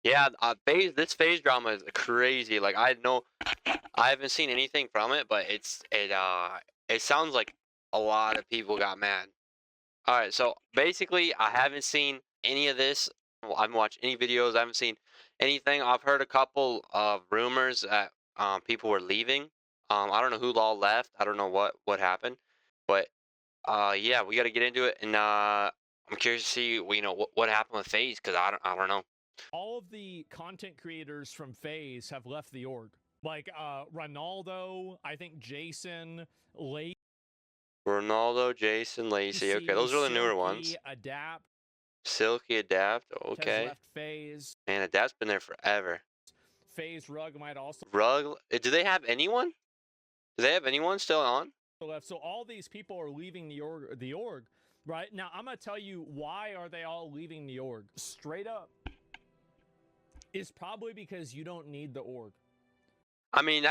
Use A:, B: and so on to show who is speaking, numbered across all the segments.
A: Yeah, this phase drama is crazy. Like I haven't seen anything from it, but it sounds like a lot of people got mad. All right, so basically, I haven't seen any of this. Well, I haven't watched any videos. I haven't seen anything. I've heard a couple of rumors that people were leaving. I don't know who all left. I don't know what happened, but yeah, we got to get into it, and I'm curious to see what happened with FaZe because I don't know.
B: All of the content creators from FaZe have left the org. Like Ronaldo, I think Jason, Lacey,
A: Ronaldo, Jason, Lacey. Okay, those are the newer ones.
B: Silky, Adapt
A: Silky Adapt.
B: has
A: Okay,
B: left FaZe.
A: man, Adapt's been there forever.
B: FaZe Rug might also
A: Rug. Do they have anyone? Do they have anyone still on?
B: left. So all these people are leaving the org, right? Now I'm gonna tell you why are they all leaving the org? Straight up. Is probably because you don't need the org.
A: I mean,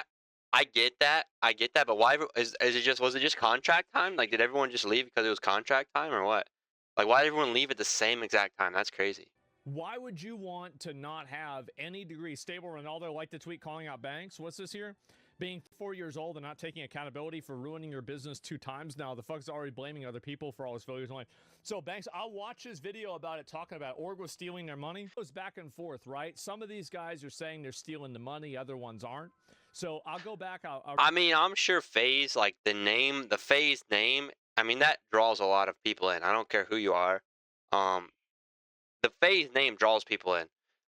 A: I get that. I get that. But why is it just was it just contract time? Like, did everyone just leave because it was contract time or what? Like, why did everyone leave at the same exact time? That's crazy.
B: Why would you want to not have any degree? Stable Ronaldo like the tweet calling out Banks. What's this here? Being 4 years old and not taking accountability for ruining your business 2 times now. The fuck's already blaming other people for all his failures in life. So Banks, I'll watch his video about it, talking about org was stealing their money. It goes back and forth, right? Some of these guys are saying they're stealing the money, other ones aren't. So I'll go back.
A: I mean, I'm sure FaZe, like the FaZe name. I mean, that draws a lot of people in. I don't care who you are. Um, the FaZe name draws people in.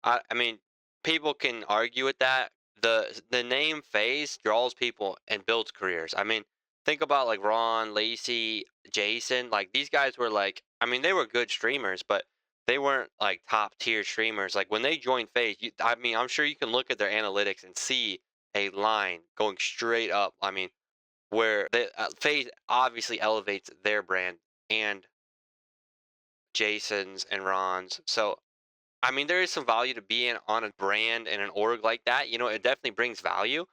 A: I mean, people can argue with that. The name FaZe draws people and builds careers. I mean, think about like Ron, Lacey, Jason. Like these guys were like, I mean, they were good streamers, but they weren't like top tier streamers. Like when they joined FaZe, I mean, I'm sure you can look at their analytics and see a line going straight up. I mean, where the FaZe obviously elevates their brand and Jason's and Ron's. So I mean, there is some value to being on a brand and an org like that. You know, it definitely brings value,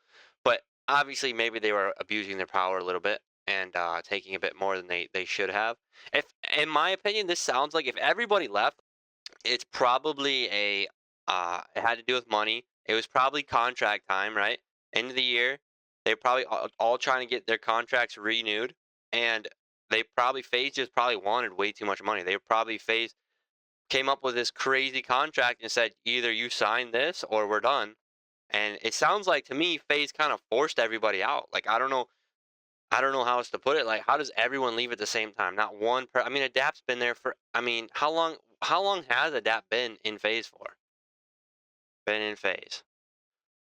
A: but obviously, maybe they were abusing their power a little bit and taking a bit more than they should have. If, in my opinion, this sounds like if everybody left, it's probably it had to do with money. It was probably contract time, right? End of the year, they probably all trying to get their contracts renewed, and they probably FaZe just probably wanted way too much money. They probably FaZe came up with this crazy contract and said either you sign this or we're done. And it sounds like to me FaZe kind of forced everybody out. Like I don't know how else to put it. Like how does everyone leave at the same time? Not one I mean Adapt's been there for I mean, how long has Adapt been in FaZe for? Been in FaZe.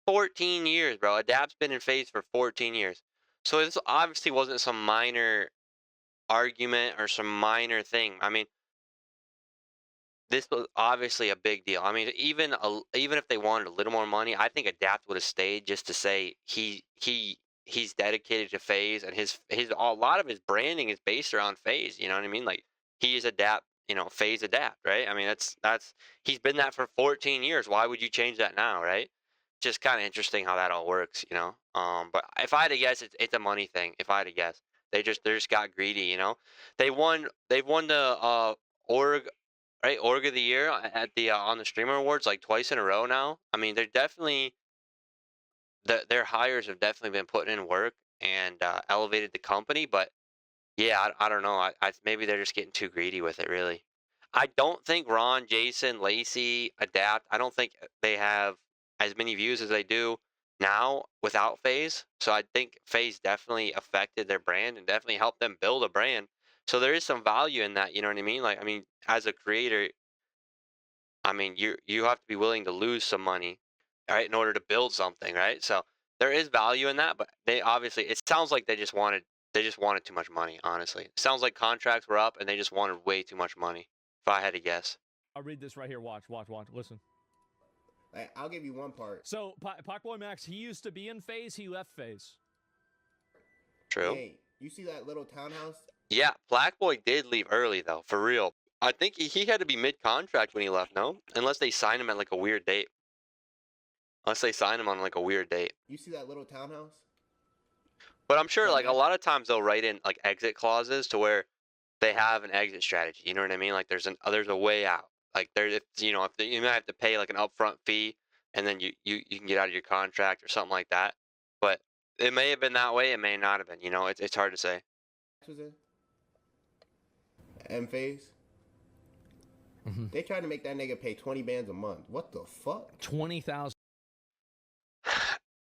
A: 14 years, bro. Adapt's been in FaZe for 14 years. So this obviously wasn't some minor argument or some minor thing. I mean, this was obviously a big deal. I mean, even if they wanted a little more money, I think Adapt would have stayed just to say he's dedicated to FaZe and his a lot of his branding is based around FaZe. You know what I mean? Like he is Adapt, FaZe Adapt, right? I mean, that's he's been that for 14 years. Why would you change that now, right? Just kind of interesting how that all works, you know. But if I had to guess, it's a money thing. If I had to guess, they just got greedy, you know. They've won the org right? Org of the Year at the on the Streamer Awards like twice in a row now. I mean, they're definitely their hires have definitely been putting in work and elevated the company. But yeah, I don't know. Maybe they're just getting too greedy with it. Really, I don't think Ron, Jason, Lacey, Adapt. I don't think they have as many views as they do now without FaZe. So I think FaZe definitely affected their brand and definitely helped them build a brand. So there is some value in that. You know what I mean? Like, I mean, as a creator, I mean, you have to be willing to lose some money, right, in order to build something, right? So there is value in that, but they obviously it sounds like they just wanted too much money, honestly. It sounds like contracts were up and they just wanted way too much money, if I had to guess.
B: I'll read this right here. Watch. Listen.
C: Like, I'll give you one part.
B: So Pac-Boy Max, he used to be in FaZe. He left FaZe.
A: True.
C: Hey, you see that little townhouse?
A: Yeah, Black Boy did leave early though, for real. I think he had to be mid-contract when he left, no? Unless they signed him at like a weird date. Unless they signed him on like a weird date.
C: You see that little townhouse?
A: But I'm sure
C: That
A: like a
C: man,
A: lot of times they'll write in like exit clauses to where they have an exit strategy. You know what I mean? Like there's a way out. Like if you might have to pay like an upfront fee, and then you can get out of your contract or something like that. But it may have been that way. It may not have been. It's hard to say.
C: Was it? End Phase.
B: Mm-hmm.
C: They tried to make that nigga pay 20 bands a month. What the fuck?
B: 20,000.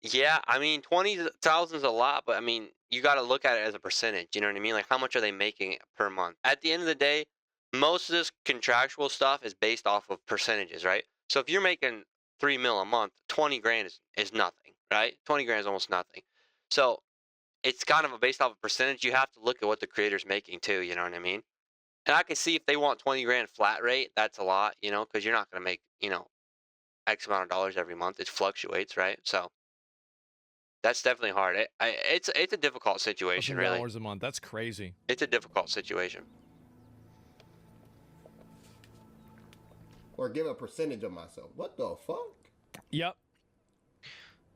A: Yeah, I mean, 20,000 is a lot, but I mean, you got to look at it as a percentage. You know what I mean? Like, how much are they making per month? At the end of the day, most of this contractual stuff is based off of percentages, right? So if you're making 3 mil a month, 20 grand is nothing, right? 20 grand is almost nothing. So it's kind of based off of percentage. You have to look at what the creator's making too. You know what I mean? And I can see if they want 20 grand flat rate, that's a lot, because you're not going to make, X amount of dollars every month. It fluctuates, right? So that's definitely hard. It's a difficult situation, really.
B: $1,000 a month. That's crazy.
A: It's a difficult situation.
C: Or give a percentage of myself. What the fuck?
B: Yep.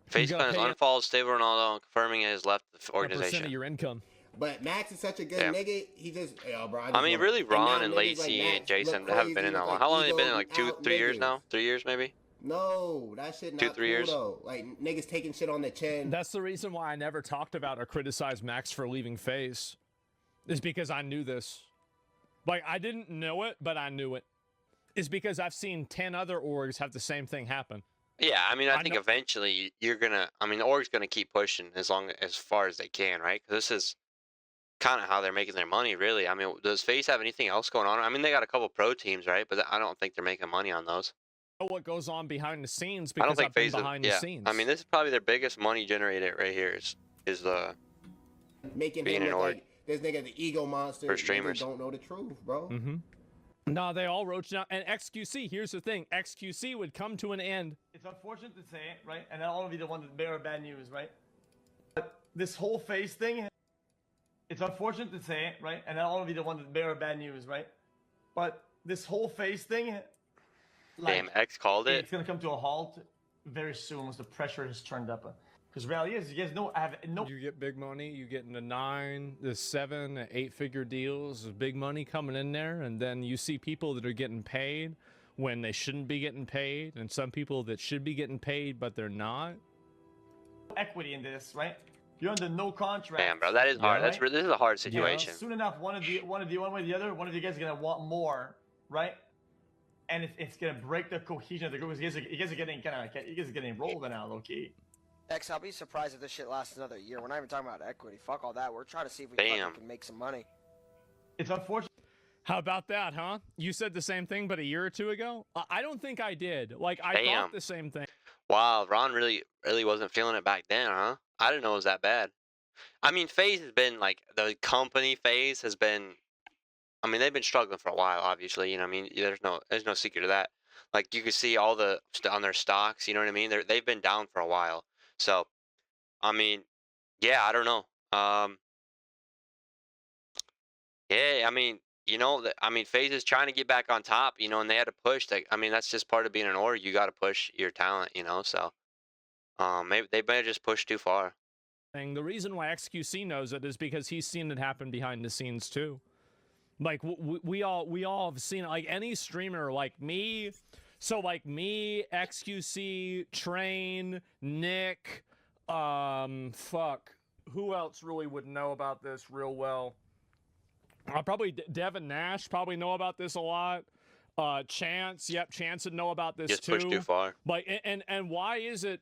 A: Face
B: gotta
A: has
B: pay
A: unfollowed Stable Ronaldo, confirming he has left the
B: A percent
A: organization.
B: of your income.
C: But Max is such a good
A: Damn.
C: nigga. He just, yo, bro.
A: I mean, really, Ron and
C: now niggas
A: Lacey
C: like
A: and
C: Max
A: Jason
C: look
A: haven't been in
C: crazy
A: that
C: with,
A: long.
C: like,
A: How long have they been in?
C: egoed
A: Like two,
C: out
A: 3 years
C: niggas.
A: now? 3 years maybe?
C: No, that shit not
A: 2, 3
C: cool
A: years?
C: though. Like niggas taking shit on the chin.
B: That's the reason why I never talked about or criticized Max for leaving FaZe. Is because I knew this. Like, I didn't know it, but I knew it. Is because I've seen 10 other orgs have the same thing happen.
A: Yeah, I mean, I think
B: know-
A: eventually you're gonna. I mean, the org's gonna keep pushing as far as they can, right? Because this is kind of how they're making their money, really. I mean, does FaZe have anything else going on? I mean, they got a couple pro teams, right? But I don't think they're making money on those.
B: Know what goes on behind the scenes
A: I don't
B: because
A: think
B: I've been
A: FaZe.
B: behind the
A: Yeah,
B: scenes.
A: I mean, this is probably their biggest money generator right here. Is
C: Making
A: being
C: him
A: an
C: look
A: org.
C: like this nigga the ego monster.
A: For
C: Niggas
A: streamers.
C: don't know the truth, bro.
B: Mm-hmm. No, they all roached out. And XQC, here's the thing. XQC would come to an end.
D: It's unfortunate to say it, right? And I don't want to be the one to bear bad news, right? But this whole FaZe thing, it's unfortunate to say it, right? And I don't want to be the one to bear bad news, right? But this whole FaZe thing, like,
A: damn, X called it.
D: it's gonna come to a halt very soon once the pressure has turned up. Because reality is, you guys know, I have no.
B: You get big money, you get into 9, the 7, 8-figure deals, there's big money coming in there, and then you see people that are getting paid when they shouldn't be getting paid, and some people that should be getting paid but they're not.
D: Equity in this, right? You're under no contract.
A: Damn, bro, that is hard.
B: Yeah.
A: This is a hard situation.
D: Soon enough, one way or the other, one of you guys are gonna want more, right? And it's gonna break the cohesion of the group. You guys are getting rolled now, low key.
E: X, I'll be surprised if this shit lasts another year. We're not even talking about equity. Fuck all that. We're trying to see if we
A: Damn.
E: fucking can make some money.
D: It's unfortunate.
B: How about that, huh? You said the same thing, but a year or two ago? I don't think I did. Like, I
A: Damn.
B: thought the same thing.
A: Wow, Ron really wasn't feeling it back then, huh? I didn't know it was that bad. I mean, FaZe has been like the company. FaZe has been. I mean, they've been struggling for a while. Obviously, I mean, there's no secret to that. Like you can see all on their stocks. You know what I mean? They've been down for a while. So, I mean, yeah, I don't know. Yeah, I mean, FaZe is trying to get back on top, and they had to push. I mean, that's just part of being an org. You got to push your talent, So, maybe they may have just pushed too far.
B: The reason why XQC knows it is because he's seen it happen behind the scenes too. Like we all have seen it. Like any streamer, like me. So like me, XQC, Train, Nick, fuck. Who else really would know about this real well? Probably Devin Nash probably know about this a lot. Chance, yep, Chance would know about this
A: Just
B: too.
A: pushed too far.
B: Like, and why is it?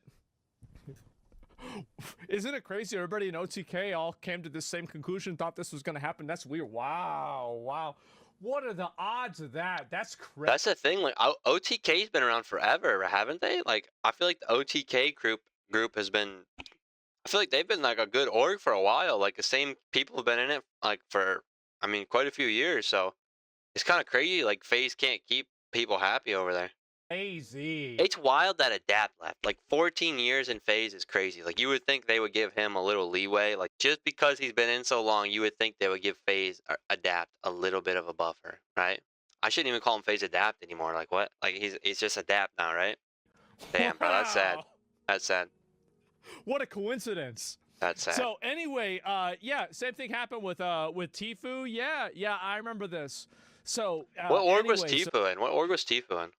B: Isn't it crazy? Everybody in OTK all came to the same conclusion, thought this was going to happen. That's weird. Wow. What are the odds of that? That's crazy.
A: That's the thing. Like OTK's been around forever, haven't they? Like I feel like the OTK group has been. I feel like they've been like a good org for a while. Like the same people have been in it like for, I mean, quite a few years. So it's kind of crazy. Like FaZe can't keep people happy over there.
B: Crazy.
A: It's wild that Adapt left. Like 14 years in FaZe is crazy. Like you would think they would give him a little leeway. Like just because he's been in so long, you would think they would give FaZe or Adapt a little bit of a buffer, right? I shouldn't even call him FaZe Adapt anymore. Like what? Like he's just Adapt now, right? Damn, bro, that's sad.
B: Wow.
A: That's sad.
B: What a coincidence.
A: That's sad.
B: So anyway, yeah, same thing happened with Tfue. Yeah, I remember this. So
A: What org was
B: anyway,
A: Tifu in? What org was Tifu in?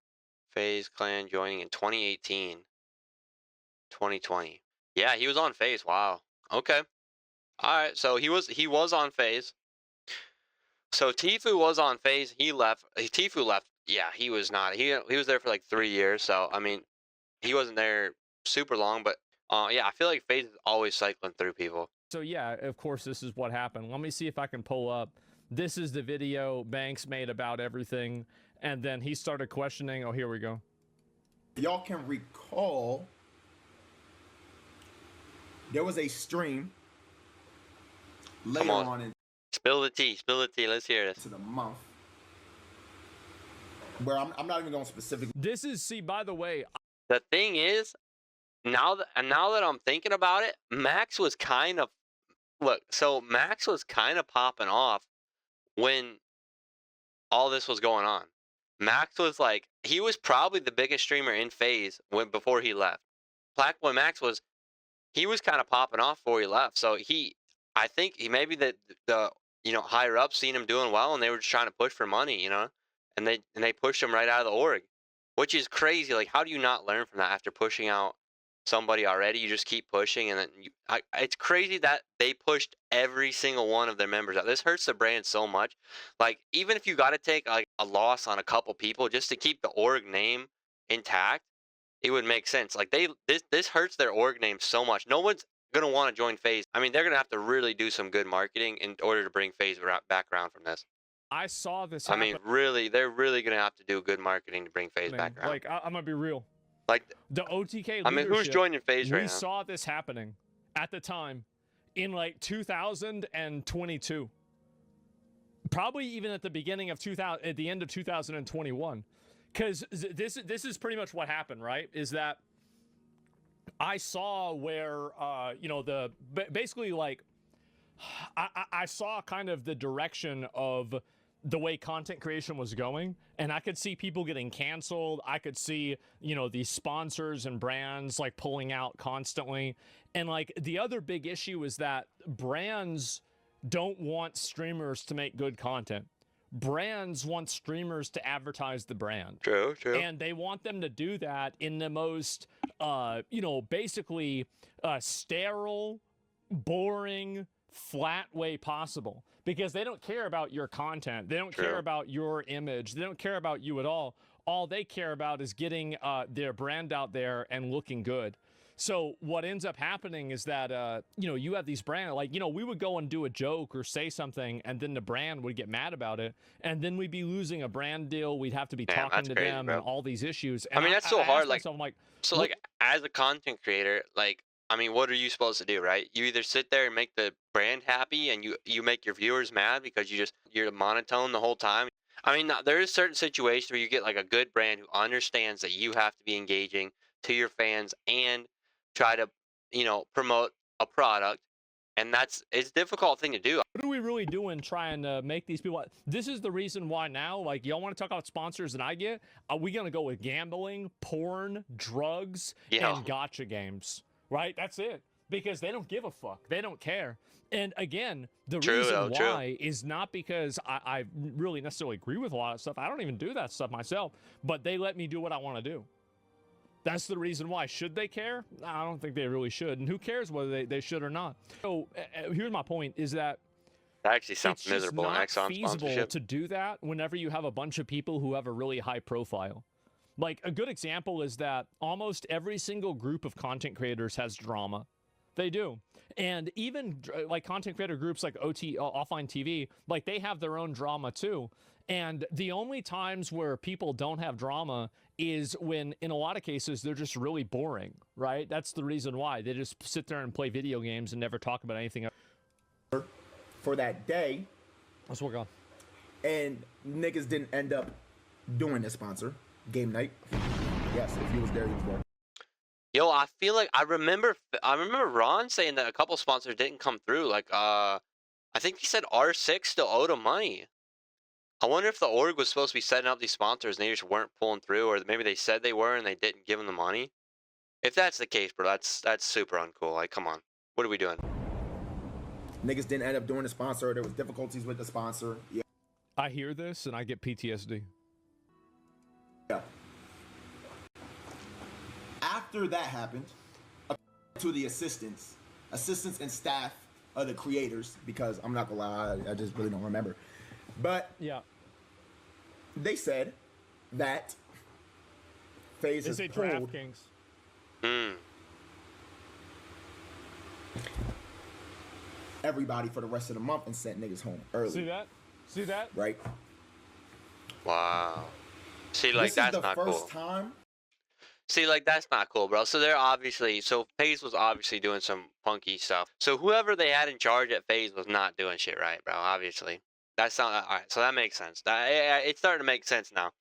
A: FaZe Clan joining in 2018, 2020. Yeah, he was on FaZe. Wow. Okay. All right. So he was on FaZe. So Tifu was on FaZe. He left. Tifu left. Yeah, he was not. He was there for like 3 years. So I mean, he wasn't there super long. But yeah, I feel like FaZe is always cycling through people.
B: so yeah, of course, this is what happened. Let me see if I can pull up. This is the video Banks made about everything, and then he started questioning. Oh, here we go.
F: Y'all can recall, there was a stream later on
A: Spill the tea. Spill the tea. Let's hear this.
F: into the month where I'm not even going specifically.
B: This is, see, by the way,
A: The thing is, now that I'm thinking about it, Max was kind of Max was kind of popping off when all this was going on. Max was like, he was probably the biggest streamer in FaZe before he left. Blackboy Max he was kind of popping off before he left. So I think maybe the higher ups seen him doing well and they were just trying to push for money, and they pushed him right out of the org, which is crazy. Like, how do you not learn from that after pushing out somebody already? You just keep pushing, and then it's crazy that they pushed every single one of their members out. This hurts the brand so much. Like, even if you got to take like a loss on a couple people just to keep the org name intact, it would make sense. Like, this hurts their org name so much. No one's gonna want to join FaZe. I mean, they're gonna have to really do some good marketing in order to bring FaZe back around from this.
B: I saw this
A: I
B: happen.
A: mean, really, they're really gonna have to do good marketing to bring FaZe back around.
B: Like, I'm gonna be real.
A: Like,
B: The OTK
A: I mean, who's
B: leadership,
A: joining FaZe right
B: we
A: now?
B: saw this happening at the time in like 2022. Probably even at the beginning of at the end of 2021. Because this is pretty much what happened, right? Is that I saw where, basically, like, I saw kind of the direction of the way content creation was going, and I could see people getting canceled. I could see, these sponsors and brands like pulling out constantly. And like the other big issue is that brands don't want streamers to make good content. Brands want streamers to advertise the brand.
A: True.
B: And they want them to do that in the most, basically sterile, boring, flat way possible, because they don't care about your content. They don't care about your image. They don't care about you at all. All they care about is getting their brand out there and looking good. So what ends up happening is that, you have these brands, like, we would go and do a joke or say something, and then the brand would get mad about it, and then we'd be losing a brand deal. We'd have to be talking to
A: crazy,
B: them
A: bro.
B: and all these issues. And
A: I mean, that's so hard. Like,
B: myself, I'm like,
A: so like as a content creator, like, I mean, what are you supposed to do, right? You either sit there and make the brand happy, and you make your viewers mad because you're monotone the whole time. I mean, there is certain situations where you get like a good brand who understands that you have to be engaging to your fans and try to, promote a product, and it's a difficult thing to do.
B: what are we really doing trying to make these people? This is the reason why now, like, y'all want to talk about sponsors that I get? Are we going to go with gambling, porn, drugs, and gotcha games? Right? That's it. Because they don't give a fuck. They don't care. And again, the reason why is not because I really necessarily agree with a lot of stuff. I don't even do that stuff myself, but they let me do what I want to do. That's the reason why. Should they care? I don't think they really should. And who cares whether they should or not? So here's my point, is that
A: That actually sounds miserable in
B: it's
A: Exxon
B: feasible
A: sponsorship.
B: to do that whenever you have a bunch of people who have a really high profile. Like, a good example is that almost every single group of content creators has drama. They do. And even like content creator groups like Offline TV, like, they have their own drama too. And the only times where people don't have drama is when, in a lot of cases, they're just really boring, right? That's the reason why. They just sit there and play video games and never talk about anything else.
F: For that day,
B: Let's work on.
F: and niggas didn't end up doing the sponsor game night. Yes, if he was there, he was there.
A: Yo, I feel like I remember Ron saying that a couple sponsors didn't come through. Like, I think he said R6 still owed him money. I wonder if the org was supposed to be setting up these sponsors and they just weren't pulling through, or maybe they said they were and they didn't give them the money. If that's the case, bro, that's super uncool. Like, come on, what are we doing?
F: Niggas didn't end up doing the sponsor. There was difficulties with the sponsor. Yeah.
B: I hear this and I get PTSD.
F: Yeah. After that happened, to the assistants and staff of the creators, because I'm not gonna lie, I just really don't remember. But
B: Yeah.
F: they said that FaZe
B: They
F: has
B: say
F: pulled
B: DraftKings.
F: everybody for the rest of the month and sent niggas home early.
B: See that? See that?
F: Right?
A: Wow. See, like,
F: This
A: that's
F: is the
A: not
F: first
A: cool.
F: time.
A: See, like, that's not cool, bro. So they're obviously, so FaZe was obviously doing some funky stuff. So whoever they had in charge at FaZe was not doing shit right, bro. Obviously, that's not all right. So that makes sense. It's starting to make sense now.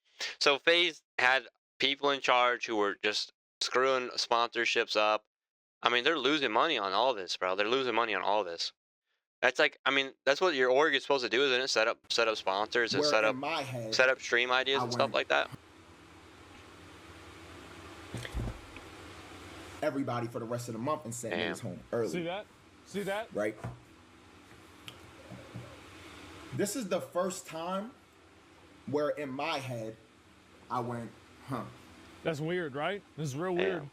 A: So FaZe had people in charge who were just screwing sponsorships up. I mean, they're losing money on all this, bro. They're losing money on all this. That's like, I mean, that's what your org is supposed to do, isn't it? Set up sponsors and
F: Where in my head,
A: set up stream ideas
F: I
A: and stuff
F: went,
A: like that.
F: everybody for the rest of the month and sent
A: Damn.
F: niggas home early.
B: See that? See that?
F: Right? This is the first time where in my head I went, huh,
B: That's weird, right? This is real weird.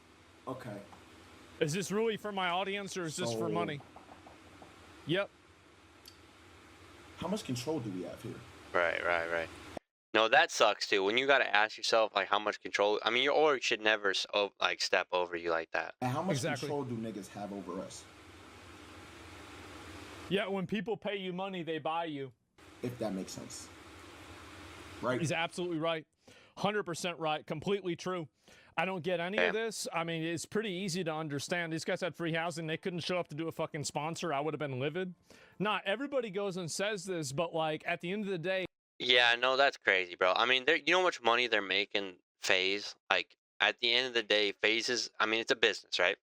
F: okay.
B: Is this really for my audience or is this for
F: So-
B: money? Yep.
F: How much control do we have here?
A: Right. No, that sucks too. When you got to ask yourself like how much control. I mean, your org should never like step over you like that.
F: And how much
B: Exactly.
F: control do niggas have over us?
B: Yeah, when people pay you money, they buy you.
F: If that makes sense. Right?
B: He's absolutely right. 100% right. Completely true. I don't get any of this. I mean, it's pretty easy to understand. These guys had free housing. They couldn't show up to do a fucking sponsor. I would have been livid. Not everybody goes and says this, but like at the end of the day,
A: Yeah, no, that's crazy, bro. I mean, you know how much money they're making FaZe? Like at the end of the day, FaZe is. I mean, it's a business, right?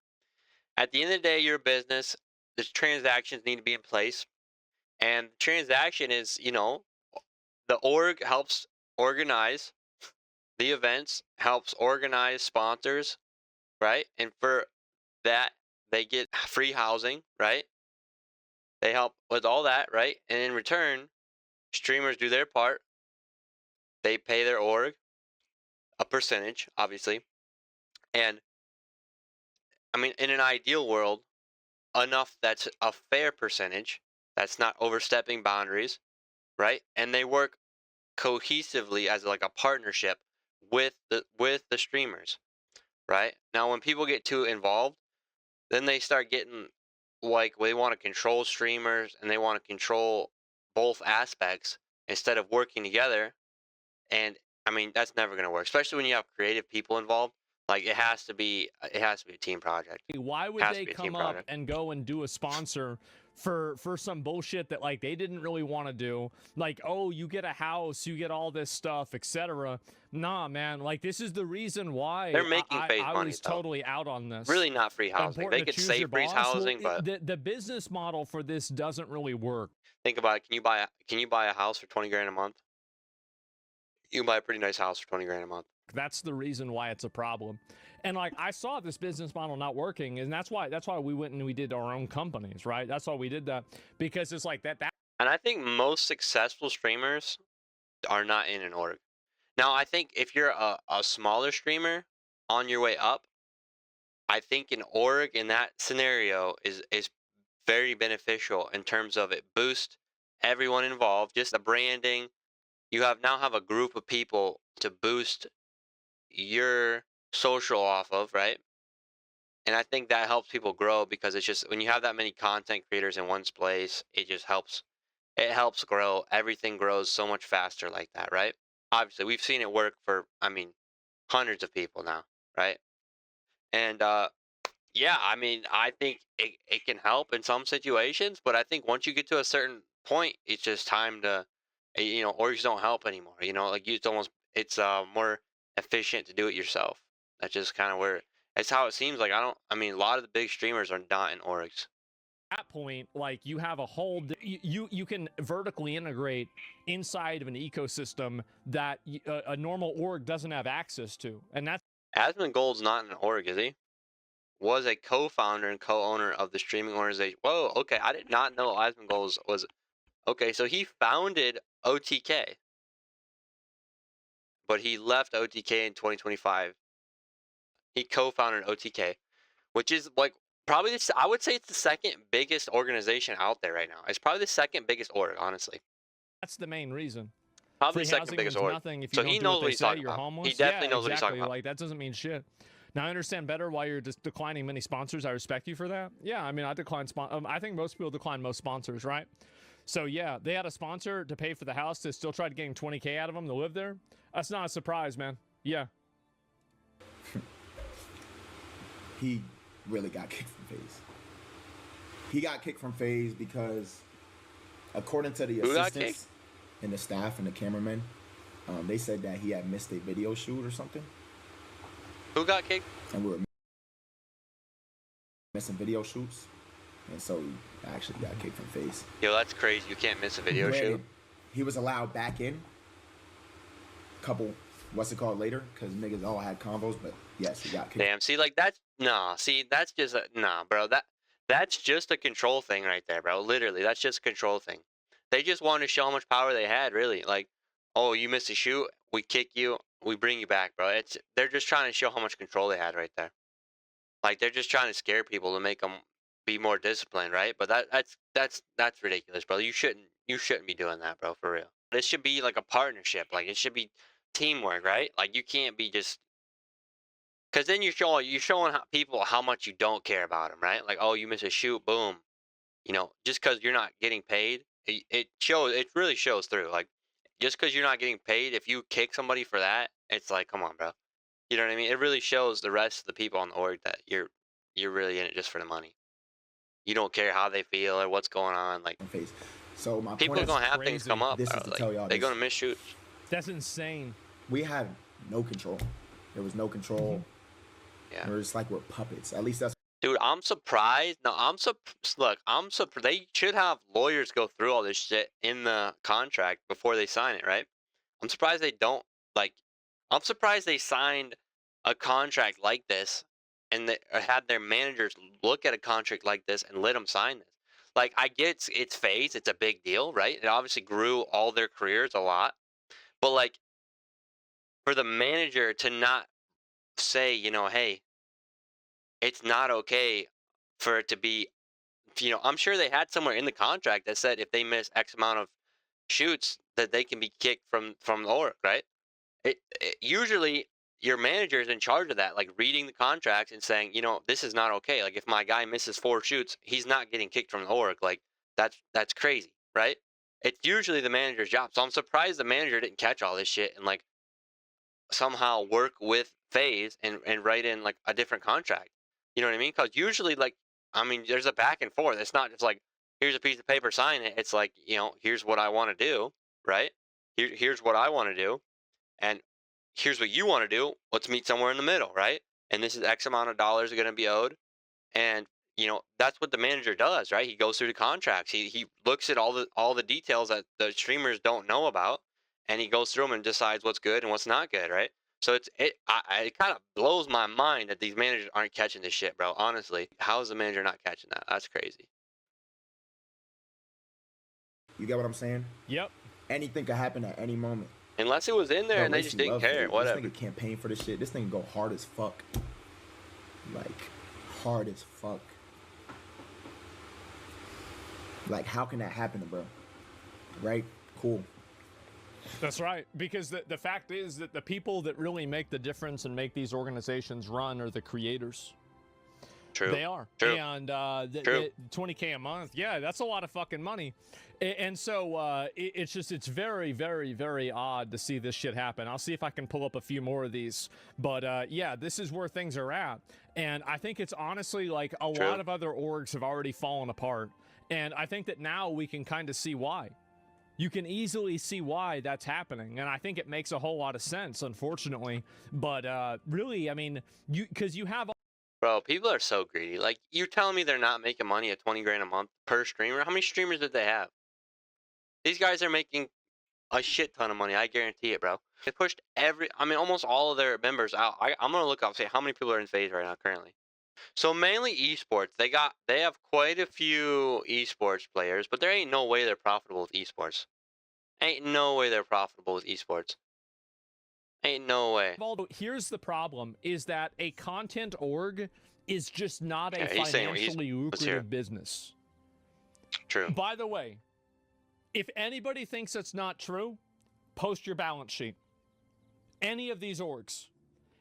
A: At the end of the day, you're a business. The transactions need to be in place, and the transaction is, the org helps organize the events, helps organize sponsors, right? And for that, they get free housing, right? They help with all that, right? And in return, streamers do their part. They pay their org a percentage, obviously. And I mean, in an ideal world, enough that's a fair percentage, that's not overstepping boundaries, right? And they work cohesively as like a partnership with the streamers, right? Now when people get too involved, then they start getting like they want to control streamers and they want to control both aspects instead of working together. And I mean that's never going to work, especially when you have creative people involved. Like it has to be a team project.
B: why would
A: Has to
B: they
A: be a team
B: come up
A: project.
B: and go and do a sponsor for some bullshit that like they didn't really want to do? Like, oh, you get a house, you get all this stuff, etc. Nah, man. Like this is the reason why
A: They're making FaZe
B: I
A: money,
B: was
A: though.
B: totally out on this.
A: Really not free housing.
B: Important
A: They
B: to
A: could
B: choose your
A: say free
B: boss.
A: housing,
B: Well,
A: but
B: the business model for this doesn't really work.
A: think about it. Can you buy a house for 20 grand a month? You can buy a pretty nice house for 20 grand a month.
B: That's the reason why it's a problem. And like I saw this business model not working, and that's why we went and we did our own companies, right? That's why we did that, because it's like that
A: And I think most successful streamers are not in an org. Now, I think if you're a smaller streamer on your way up, I think an org in that scenario is very beneficial in terms of it boosts everyone involved, just the branding. You now have a group of people to boost your social off of, right? And I think that helps people grow because it's just when you have that many content creators in one place, it just helps. It helps grow. Everything grows so much faster like that, right? Obviously, we've seen it work for, I mean, hundreds of people now, right? And yeah, I mean, I think it can help in some situations, but I think once you get to a certain point, it's just time to, orgs don't help anymore. Like it's more efficient to do it yourself. That's just kind of where it's how it seems. Like I mean, a lot of the big streamers are not in orgs.
B: that point, like you have a whole you can vertically integrate inside of an ecosystem that a normal org doesn't have access to, and that's
A: Asmongold's not in an org, is he? Was a co-founder and co-owner of the streaming organization. Whoa, okay, I did not know Asmongold was. Okay, so he founded OTK, but he left OTK in 2025. He co-founded OTK, which is like probably this. I would say it's the second biggest organization out there right now. It's probably the second biggest org, honestly.
B: That's the main reason.
A: Probably
B: Free
A: the second
B: housing
A: biggest
B: means
A: org.
B: nothing if you
A: So
B: don't
A: he
B: do
A: knows
B: what
A: what
B: they
A: he's
B: say.
A: talking
B: You're
A: about.
B: homeless.
A: He definitely
B: Yeah,
A: knows what he's talking
B: exactly.
A: about.
B: Like that doesn't mean shit. Now I understand better why you're just declining many sponsors. I respect you for that. Yeah, I mean I decline I think most people decline most sponsors, right? So yeah, they had a sponsor to pay for the house to still try to get $20K out of them to live there. That's not a surprise, man. Yeah.
F: He really got kicked from FaZe. He got kicked from FaZe because, according to the
A: Who got kicked?
F: assistants and the staff and the cameramen, they said that he had missed a video shoot or something,
A: Who got kicked?
F: and we were missing video shoots, and so he actually got kicked from FaZe.
A: Yo, that's crazy. You can't miss a video
F: Granted,
A: shoot.
F: he was allowed back in. Couple, what's it called later? Because niggas all had combos, but yes, he got kicked.
A: Damn. See, like that's nah. See, that's just nah, bro. That's just a control thing right there, bro. Literally, that's just a control thing. They just wanted to show how much power they had, really. Like, oh, you missed a shoot, we kick you, we bring you back, bro. They're just trying to show how much control they had right there. Like they're just trying to scare people to make them be more disciplined, right? But that's ridiculous, bro. You shouldn't be doing that, bro. For real. This should be like a partnership. Like it should be teamwork, right? Like you can't be just because then you're showing people how much you don't care about them, right? Like, oh, you miss a shoot, boom. You know, just because you're not getting paid, it shows. It really shows through. Like, just because you're not getting paid, if you kick somebody for that, it's like, come on, bro. You know what I mean? It really shows the rest of the people on the org that you're really in it just for the money. You don't care how they feel or what's going on. Like,
F: FaZe. So my
A: people
F: point
A: are
F: is,
A: gonna have things
B: crazy.
A: come up.
F: This
A: Bro.
F: is to
A: Like,
F: tell y'all
A: they're
F: this.
A: gonna miss shoots.
B: That's insane.
F: we had no control. There was no control.
A: Yeah.
F: We're just like we're puppets. At least that's
A: Dude, I'm surprised. No, look, I'm surprised. They should have lawyers go through all this shit in the contract before they sign it, right? I'm surprised they don't. Like, I'm surprised they signed a contract like this and they had their managers look at a contract like this and let them sign this. Like, I get it's FaZe, it's a big deal, right? It obviously grew all their careers a lot, but like, for the manager to not say, you know, hey, it's not okay for it to be, you know, I'm sure they had somewhere in the contract that said if they miss X amount of shoots that they can be kicked from the org, right? It usually your manager is in charge of that, like reading the contracts and saying, you know, this is not okay. Like if my guy misses 4 shoots, he's not getting kicked from the org. Like that's crazy, right? It's usually the manager's job. So I'm surprised the manager didn't catch all this shit and like somehow work with FaZe and write in like a different contract. You know what I mean? Because usually, like, I mean, there's a back and forth. It's not just like here's a piece of paper, sign it. It's like, you know, here's what I want to do, right? Here's what I want to do, and here's what you want to do. Let's meet somewhere in the middle, right? And this is X amount of dollars are going to be owed, and you know that's what the manager does, right? He goes through the contracts. He looks at all the details that the streamers don't know about, and he goes through them and decides what's good and what's not good, right? So it kind of blows my mind that these managers aren't catching this shit, bro. Honestly, how is the manager not catching that? That's crazy.
F: you get what I'm saying.
B: Yep.
F: Anything could happen at any moment.
A: Unless it was in there
F: Yo,
A: and they
F: Lacey
A: just didn't
F: loves
A: care,
F: it.
A: whatever.
F: This nigga campaign for this shit. This thing go hard as fuck. Like hard as fuck. Like how can that happen, bro? Right? Cool.
B: That's right. Because the fact is that the people that really make the difference and make these organizations run are the creators.
A: True.
B: They are.
A: True.
B: And
A: True.
B: 20K a month, yeah, that's a lot of fucking money. And so it's very, very, very odd to see this shit happen. I'll see if I can pull up a few more of these. But yeah, this is where things are at. And I think it's honestly like a
A: True.
B: lot of other orgs have already fallen apart. And I think that now we can kind of see why. You can easily see why that's happening, and I think it makes a whole lot of sense, unfortunately. But really, I mean, because you have.
A: Bro, people are so greedy. Like, you're telling me they're not making money at 20 grand a month per streamer? How many streamers did they have? These guys are making a shit ton of money. I guarantee it, bro. They pushed almost all of their members out. I'm gonna look up, say how many people are in FaZe right now currently. So mainly esports. They have quite a few esports players, but there ain't no way they're profitable with esports. Ain't no way they're profitable with esports. Ain't no way.
B: Although here's the problem: is that a content org is just not a
A: Yeah, he's saying
B: financially
A: let's hear it.
B: lucrative business.
A: True.
B: By the way, if anybody thinks that's not true, post your balance sheet. Any of these orgs.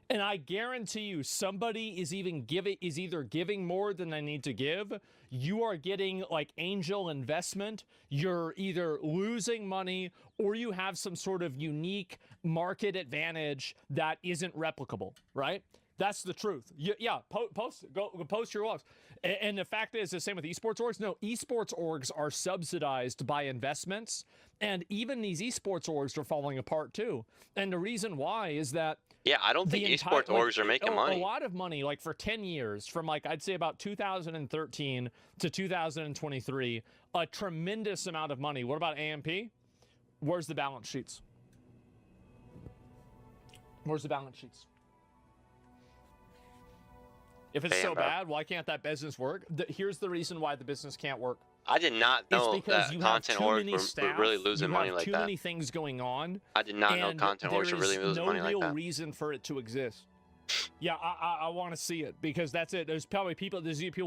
B: And I guarantee you, somebody is either giving more than they need to give. You are getting like angel investment. You're either losing money or you have some sort of unique market advantage that isn't replicable, right? That's the truth. Yeah, post your logs. And the fact is the same with esports orgs. No, esports orgs are subsidized by investments, and even these esports orgs are falling apart too. And the reason why is that
A: Yeah, I don't think esports orgs are making money.
B: A lot of money, like for 10 years, from like I'd say about 2013 to 2023, a tremendous amount of money. What about AMP? Where's the balance sheets? Where's the balance sheets? If it's so bad, why can't that business work? Here's the reason why the business can't work.
A: I did not know that content orgs were really losing money like that.
B: Too many things going on.
A: I did not know content orgs were really losing money like that.
B: There's no real reason for it to exist. Yeah, I want to see it because that's it. There's probably people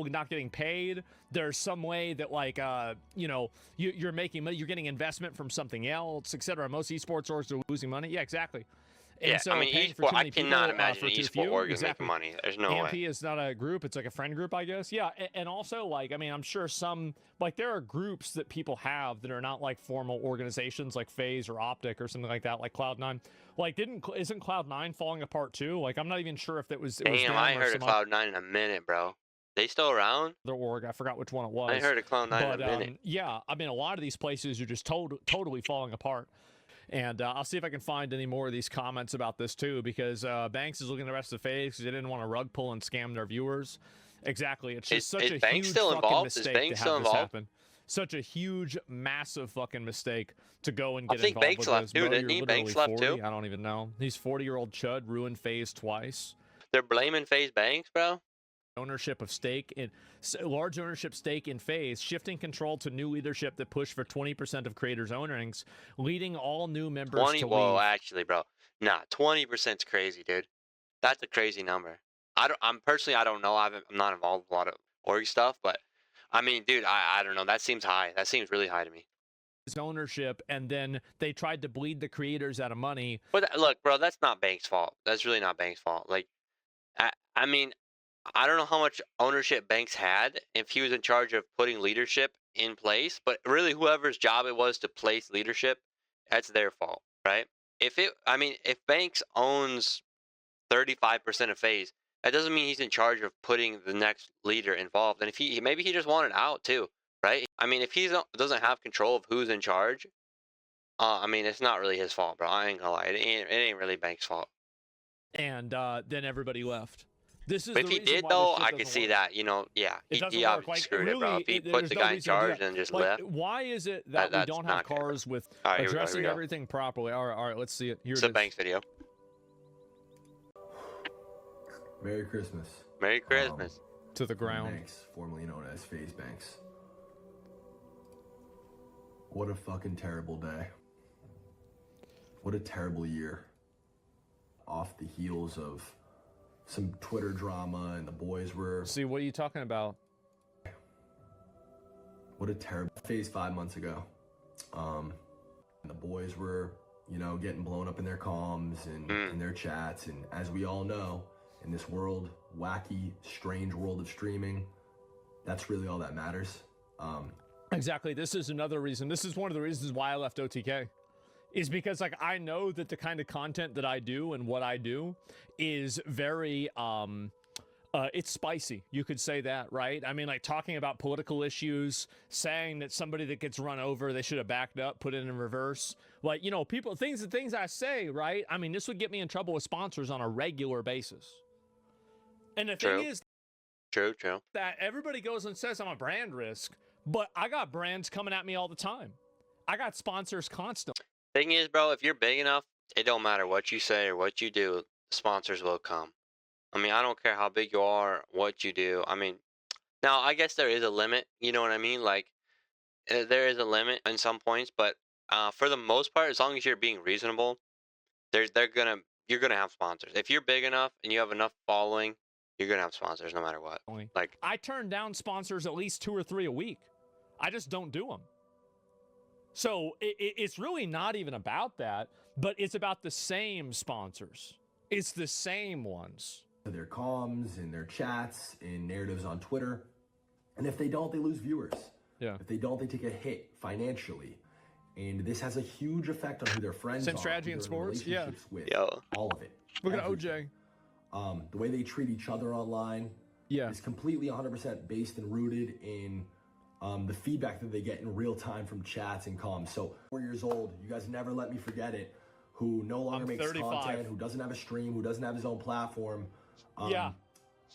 B: not getting paid. There's some way that like you're making money, you're getting investment from something else, etc. Most esports orgs are losing money. Yeah, exactly. And
A: yeah,
B: so
A: I mean, I cannot imagine an esport org is making money. There's no
B: AMP
A: way.
B: is not a group; it's like a friend group, I guess. Yeah, and also like, I mean, I'm sure some like there are groups that people have that are not like formal organizations, like FaZe or Optic or something like that, like Cloud9. Like, isn't Cloud9 falling apart too? Like, I'm not even sure if it was.
A: Damn, I heard of Cloud9 in a minute, bro. They still around?
B: The org, I forgot which one it was.
A: I heard of Cloud9 in a minute.
B: Yeah, I mean, a lot of these places are just totally falling apart. And I'll see if I can find any more of these comments about this too, because Banks is looking at the rest of the FaZe because they didn't want to rug pull and scam their viewers. Exactly. It's just such a huge fucking mistake to have this happen. Such a huge, massive fucking mistake to go and get involved with this.
A: Too, didn't he? Banks left too?
B: I don't even know. He's 40-year-old chud, ruined FaZe twice.
A: They're blaming FaZe Banks, bro?
B: Ownership of stake in large ownership stake in FaZe, shifting control to new leadership that pushed for 20% of creators' earnings, leading all new members to leave.
A: Whoa, actually, bro, nah, 20%'s crazy, dude. That's a crazy number. I'm don't know. I'm not involved with a lot of org stuff, but I mean, dude, I don't know. That seems high. That seems really high to me.
B: Ownership, and then they tried to bleed the creators out of money.
A: But look, bro, that's not Banks' fault. That's really not Banks' fault. Like, I mean, I don't know how much ownership Banks had if he was in charge of putting leadership in place, but really whoever's job it was to place leadership, that's their fault, right? If Banks owns 35% of FaZe, that doesn't mean he's in charge of putting the next leader involved. And if maybe he just wanted out too, right? I mean, if he doesn't have control of who's in charge, I mean, it's not really his fault, bro. I ain't gonna lie. It ain't really Banks' fault.
B: And then everybody left. This is
A: but if he did, though, I could see that, he obviously screwed it, bro. If he put the guy in charge and just left.
B: Why is it that we don't have cars with addressing everything properly? All right, let's see it. Here
A: it's a Banks video.
G: Merry Christmas.
A: Merry Christmas.
B: To the ground.
G: Banks, formerly known as FaZe Banks. What a fucking terrible day. What a terrible year. Off the heels of some Twitter drama, and the boys were...
B: See, what are you talking about?
G: What a terrible... FaZe 5 months ago. And the boys were, getting blown up in their comms and in their chats. And as we all know, in this world, wacky, strange world of streaming, that's really all that matters.
B: Exactly. This is another reason. This is one of the reasons why I left OTK. Is because I know that the kind of content that I do and what I do is very it's spicy. You could say that, right? I mean, like talking about political issues, saying that somebody that gets run over, they should have backed up, put it in reverse. Like, things I say, right? I mean, this would get me in trouble with sponsors on a regular basis. And the thing is
A: true
B: that everybody goes and says I'm a brand risk, but I got brands coming at me all the time. I got sponsors constantly.
A: Thing is, bro, if you're big enough, it don't matter what you say or what you do, sponsors will come. I mean, I don't care how big you are, what you do. I mean, now I guess there is a limit, you know what I mean? Like, there is a limit in some points, but for the most part, as long as you're being reasonable, you're gonna have sponsors. If you're big enough and you have enough following, you're gonna have sponsors no matter what. Like,
B: I turn down sponsors at least 2 or 3 a week. I just don't do them. So it's really not even about that, but it's about the same sponsors. It's the same ones.
G: Their comms and their chats and narratives on Twitter. And if they don't, they lose viewers.
B: Yeah.
G: If they don't, they take a hit financially. And this has a huge effect on who their friends are.
B: Same strategy in sports? Yeah.
G: With.
A: Yo.
G: All of it.
B: Look at
G: Everything.
B: OJ.
G: The way they treat each other online is completely 100% based and rooted in the feedback that they get in real time from chats and comms. So 4 years old, you guys never let me forget it, who no longer makes
B: 35.
G: content, who doesn't have a stream, who doesn't have his own platform.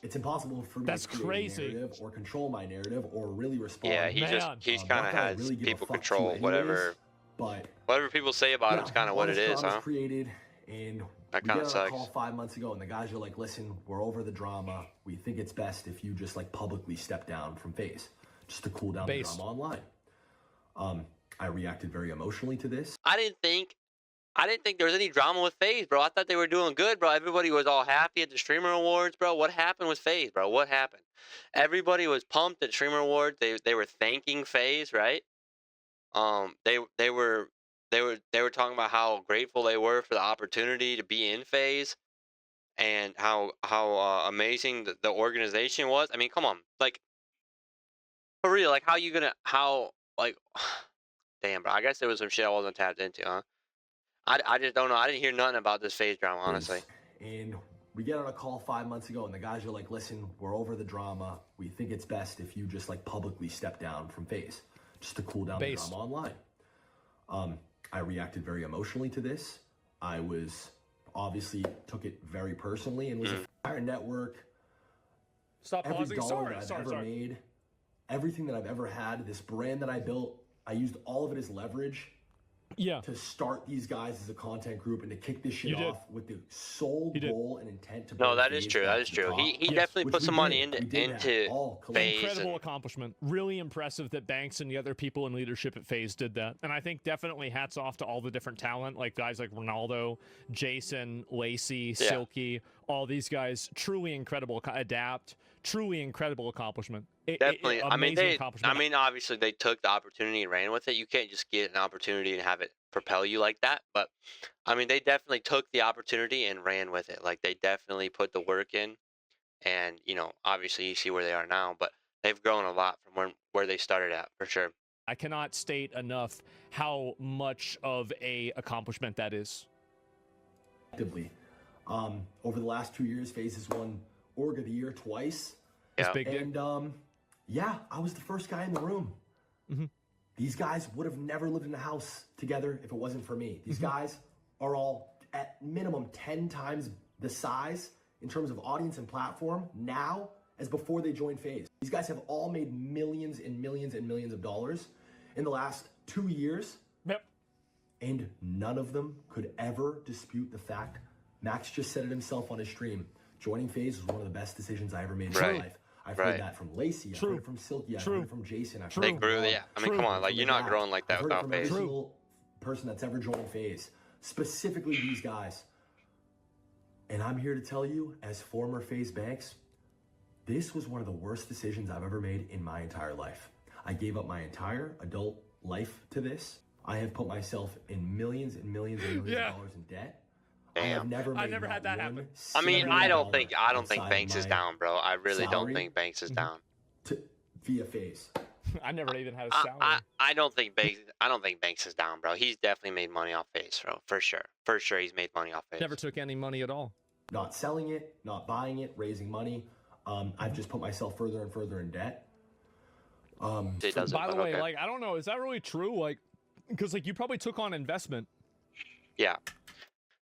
G: It's impossible for me to create a narrative or control my narrative or really respond.
A: Yeah, he's kind of has
G: really
A: people control
G: anyways,
A: whatever people say about him is kind of what it is, huh?
G: Created, and
A: that
G: we
A: kind
G: got
A: of
G: on a
A: sucks.
G: call 5 months ago, and the guys are like, "Listen, we're over the drama. We think it's best if you just like publicly step down from FaZe, just to cool down the drama online." I reacted very emotionally to this.
A: I didn't think there was any drama with FaZe, bro. I thought they were doing good, bro. Everybody was all happy at the Streamer Awards, bro. What happened with FaZe, bro? What happened? Everybody was pumped at Streamer Awards. They were thanking FaZe, right? They were talking about how grateful they were for the opportunity to be in FaZe, and how amazing the organization was. I mean, come on, like, for real, like, damn, bro. I guess there was some shit I wasn't tapped into, huh? I just don't know. I didn't hear nothing about this FaZe drama, honestly.
G: And we get on a call 5 months ago, and the guys are like, "Listen, we're over the drama. We think it's best if you just like publicly step down from FaZe, just to cool down the drama online." I reacted very emotionally to this. I was obviously took it very personally and was a fire network.
B: Stop
G: Every
B: pausing.
G: dollar that I've ever made, everything that I've ever had, this brand that I built, I used all of it as leverage. To start these guys as a content group and to kick this shit off with the sole goal and intent to.
A: No, that is true. That is true. He definitely put some money into FaZe.
B: Incredible accomplishment. Really impressive that Banks and the other people in leadership at FaZe did that. And I think definitely hats off to all the different talent, like guys like Ronaldo, Jason, Lacey, Silky, all these guys. Truly incredible. Adapt. Truly incredible accomplishment.
A: Definitely. I mean, obviously they took the opportunity and ran with it. You can't just get an opportunity and have it propel you like that. But I mean, they definitely took the opportunity and ran with it. Like, they definitely put the work in, and obviously you see where they are now. But they've grown a lot from where they started at, for sure.
B: I cannot state enough how much of a accomplishment that is.
G: Over the last 2 years, FaZe has won Org of the Year twice.
B: That's big.
G: And I was the first guy in the room. These guys would have never lived in a house together if it wasn't for me. These guys are all at minimum 10 times the size in terms of audience and platform now as before they joined FaZe. These guys have all made millions and millions and millions of dollars in the last 2 years. And none of them could ever dispute the fact. Max just said it himself on his stream. Joining FaZe was one of the best decisions I ever made in my life. I've heard that from Lacey. I've heard it from Silky. I've heard it from Jason. I've heard
A: They grew. Yeah. I mean, come on. Like, you're not growing like that without FaZe.
G: Every single person that's ever joined FaZe, specifically these guys. And I'm here to tell you, as former FaZe Banks, this was one of the worst decisions I've ever made in my entire life. I gave up my entire adult life to this. I have put myself in millions and millions and millions of dollars in debt.
A: Damn.
B: I never had that happen.
A: I mean, I don't think Banks is down, bro. I really don't think Banks is down.
G: Via FaZe.
B: I never even had a salary.
A: I don't think Banks is down, bro. He's definitely made money off FaZe, bro. For sure, he's made money off FaZe.
B: Never took any money at all.
G: Not selling it, not buying it, raising money. I've just put myself further and further in debt.
B: By the way, like, I don't know, is that really true? Like, because like you probably took on investment.
A: Yeah.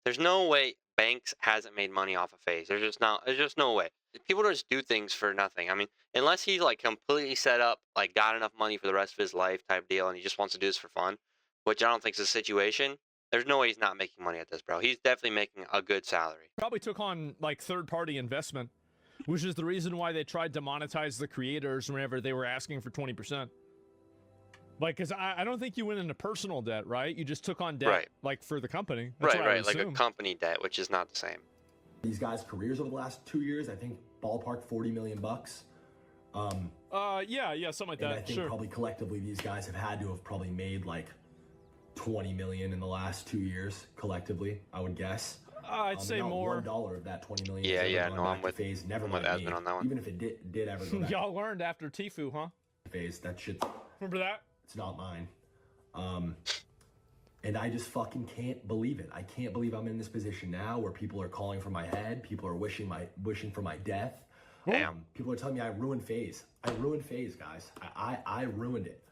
A: There's no way Banks hasn't made money off of FaZe. There's just no way. People just do things for nothing. I mean, unless he's like completely set up, like got enough money for the rest of his life type deal, and he just wants to do this for fun, which I don't think is the situation. There's no way he's not making money at this, bro. He's definitely making a good salary.
B: Probably took on like third-party investment, which is the reason why they tried to monetize the creators whenever they were asking for 20%. Like, because I don't think you went into personal debt, right? You just took on debt,
A: Right.
B: like, for the company. That's
A: Right,
B: what I
A: right,
B: would
A: like a
B: assume.
A: company debt, which is not the same.
G: These guys' careers over the last 2 years, I think ballpark 40 million bucks.
B: Yeah, something like
G: And
B: that.
G: I think
B: Sure.
G: probably collectively these guys have had to have probably made like 20 million in the last 2 years collectively, I would guess.
B: I'd say
G: not
B: more.
G: $1 of that 20 million.
A: Yeah,
G: has ever
A: yeah,
G: gone
A: no,
G: back
A: I'm
G: to
A: with
G: Phase. Never
A: I'm with
G: mind
A: Asmund
G: me.
A: on that one.
G: Even if it did ever go back
B: Y'all learned after Tfue, huh?
G: to Phase, that shit,
B: Remember that?
G: it's not mine. And I just fucking can't believe it. I can't believe I'm in this position now where people are calling for my head. People are wishing for my death.
A: Damn.
G: People are telling me I ruined Phase. I ruined Phase, guys. I ruined it.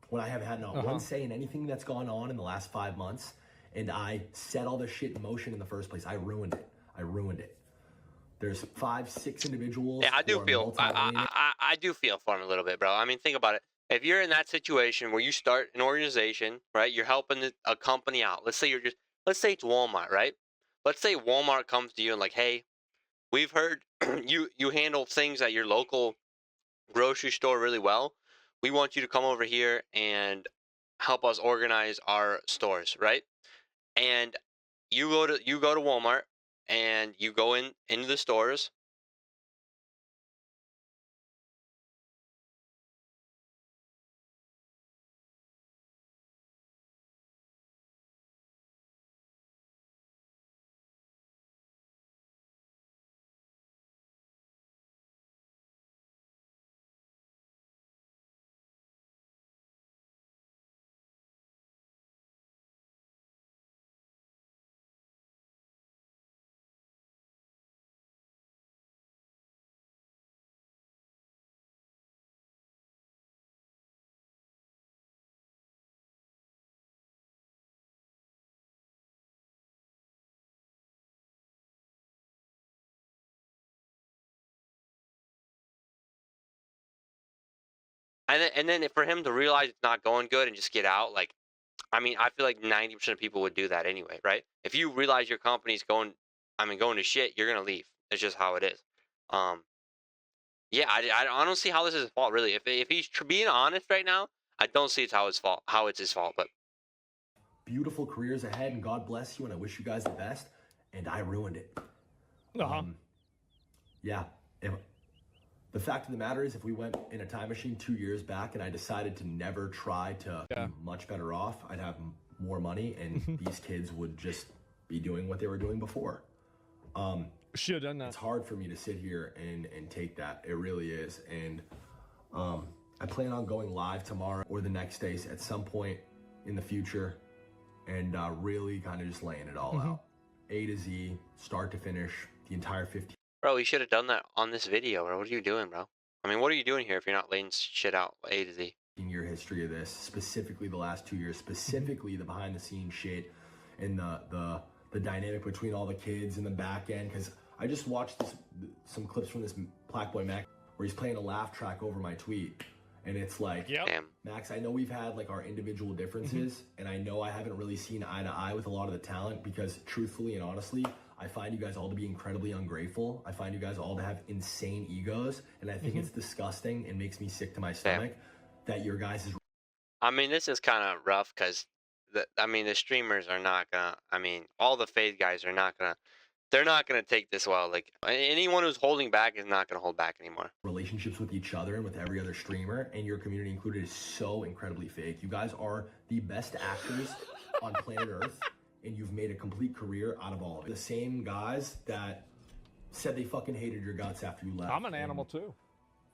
G: When I have had not one say in anything that's gone on in the last 5 months, and I set all this shit in motion in the first place. I ruined it. I ruined it. There's 5, 6 individuals.
A: Yeah, I do
G: who are
A: feel
G: multi-millionaires.
A: I do feel for him a little bit, bro. I mean, think about it. If you're in that situation where you start an organization, right? You're helping a company out. Let's say let's say it's Walmart, right? Let's say Walmart comes to you and like, hey, we've heard you handle things at your local grocery store really well. We want you to come over here and help us organize our stores, right? And you go to Walmart and you go into the stores. And then for him to realize it's not going good and just get out, like, I mean, I feel like 90% of people would do that anyway, right? If you realize your company's going to shit, you're gonna leave. It's just how it is. Um, yeah, I don't see how this is his fault, really. If he's being honest right now, I don't see how it's his fault. But
G: Beautiful careers ahead, and God bless you, and I wish you guys the best. And I ruined it. Yeah. The fact of the matter is, if we went in a time machine 2 years back and I decided to never try to be much better off, I'd have more money, and these kids would just be doing what they were doing before.
B: Should have done that.
G: It's hard for me to sit here and take that. It really is. And I plan on going live tomorrow or the next day at some point in the future and really kind of just laying it all out. A to Z, start to finish, the entire 15.
A: bro, you should have done that on this video, bro. What are you doing, bro? I mean, what are you doing here if you're not laying shit out A to Z?
G: Year history of this, specifically the last 2 years, specifically the behind the scenes shit and the dynamic between all the kids in the back end. Because I just watched some clips from this Black Boy Mac where he's playing a laugh track over my tweet, and it's like,
A: Damn.
G: Max, I know we've had like our individual differences, and I know I haven't really seen eye to eye with a lot of the talent because, truthfully and honestly, I find you guys all to be incredibly ungrateful. I find you guys all to have insane egos, and I think it's disgusting and makes me sick to my stomach that your guys'
A: I mean, this is kind of rough because the streamers are not gonna. I mean, all the Fade guys are not gonna. They're not gonna take this well. Like anyone who's holding back is not gonna hold back anymore.
G: relationships with each other and with every other streamer, and your community included, is so incredibly fake. You guys are the best actors on planet Earth, and you've made a complete career out of all of it. The same guys that said they fucking hated your guts after you left.
B: I'm an animal too.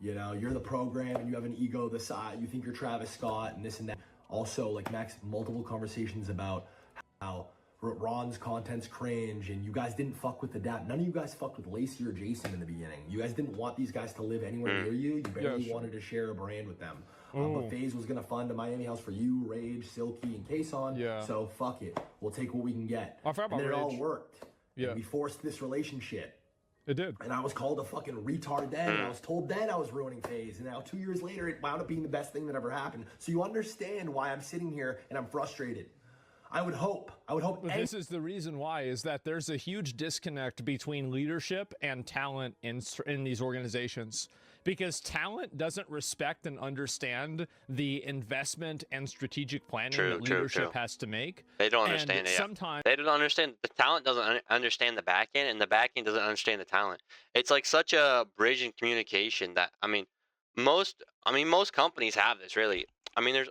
G: You know, you're the program and you have an ego the size, you think you're Travis Scott and this and that. Also, like Max, multiple conversations about how Ron's content's cringe and you guys didn't fuck with the dad. None of you guys fucked with Lacey or Jason in the beginning. You guys didn't want these guys to live anywhere near you. You barely wanted to share a brand with them. But FaZe was gonna fund a Miami house for you, Rage, Silky, and Kason.
B: Yeah.
G: So fuck it. We'll take what we can get.
B: I forgot
G: And then
B: about
G: it all
B: Rage.
G: worked.
B: Yeah.
G: And we forced this relationship.
B: It did.
G: And I was called a fucking retard then, and I was told then I was ruining FaZe. And now 2 years later, it wound up being the best thing that ever happened. So you understand why I'm sitting here and I'm frustrated. I would hope.
B: But this is the reason why, is that there's a huge disconnect between leadership and talent in these organizations. because talent doesn't respect and understand the investment and strategic planning
A: True,
B: that
A: true,
B: leadership
A: true.
B: has to make.
A: They don't
B: And
A: understand it. Yeah.
B: sometimes
A: They don't understand. The talent doesn't understand the back end, and the back end doesn't understand the talent. It's like such a bridge in communication that most companies have this really. I mean, there's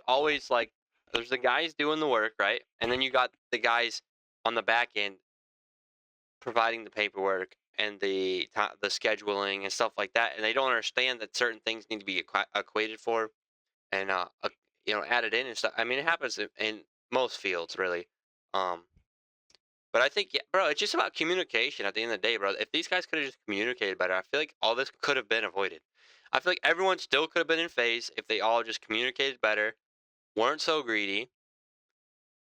A: the guys doing the work, right? And then you got the guys on the back end providing the paperwork and the scheduling and stuff like that, and they don't understand that certain things need to be equated for and added in and stuff. I mean, it happens in most fields really. Um, but I think, yeah, bro, it's just about communication at the end of the day, bro. If these guys could have just communicated better, I feel like all this could have been avoided. I feel like everyone still could have been in phase if they all just communicated better, weren't so greedy,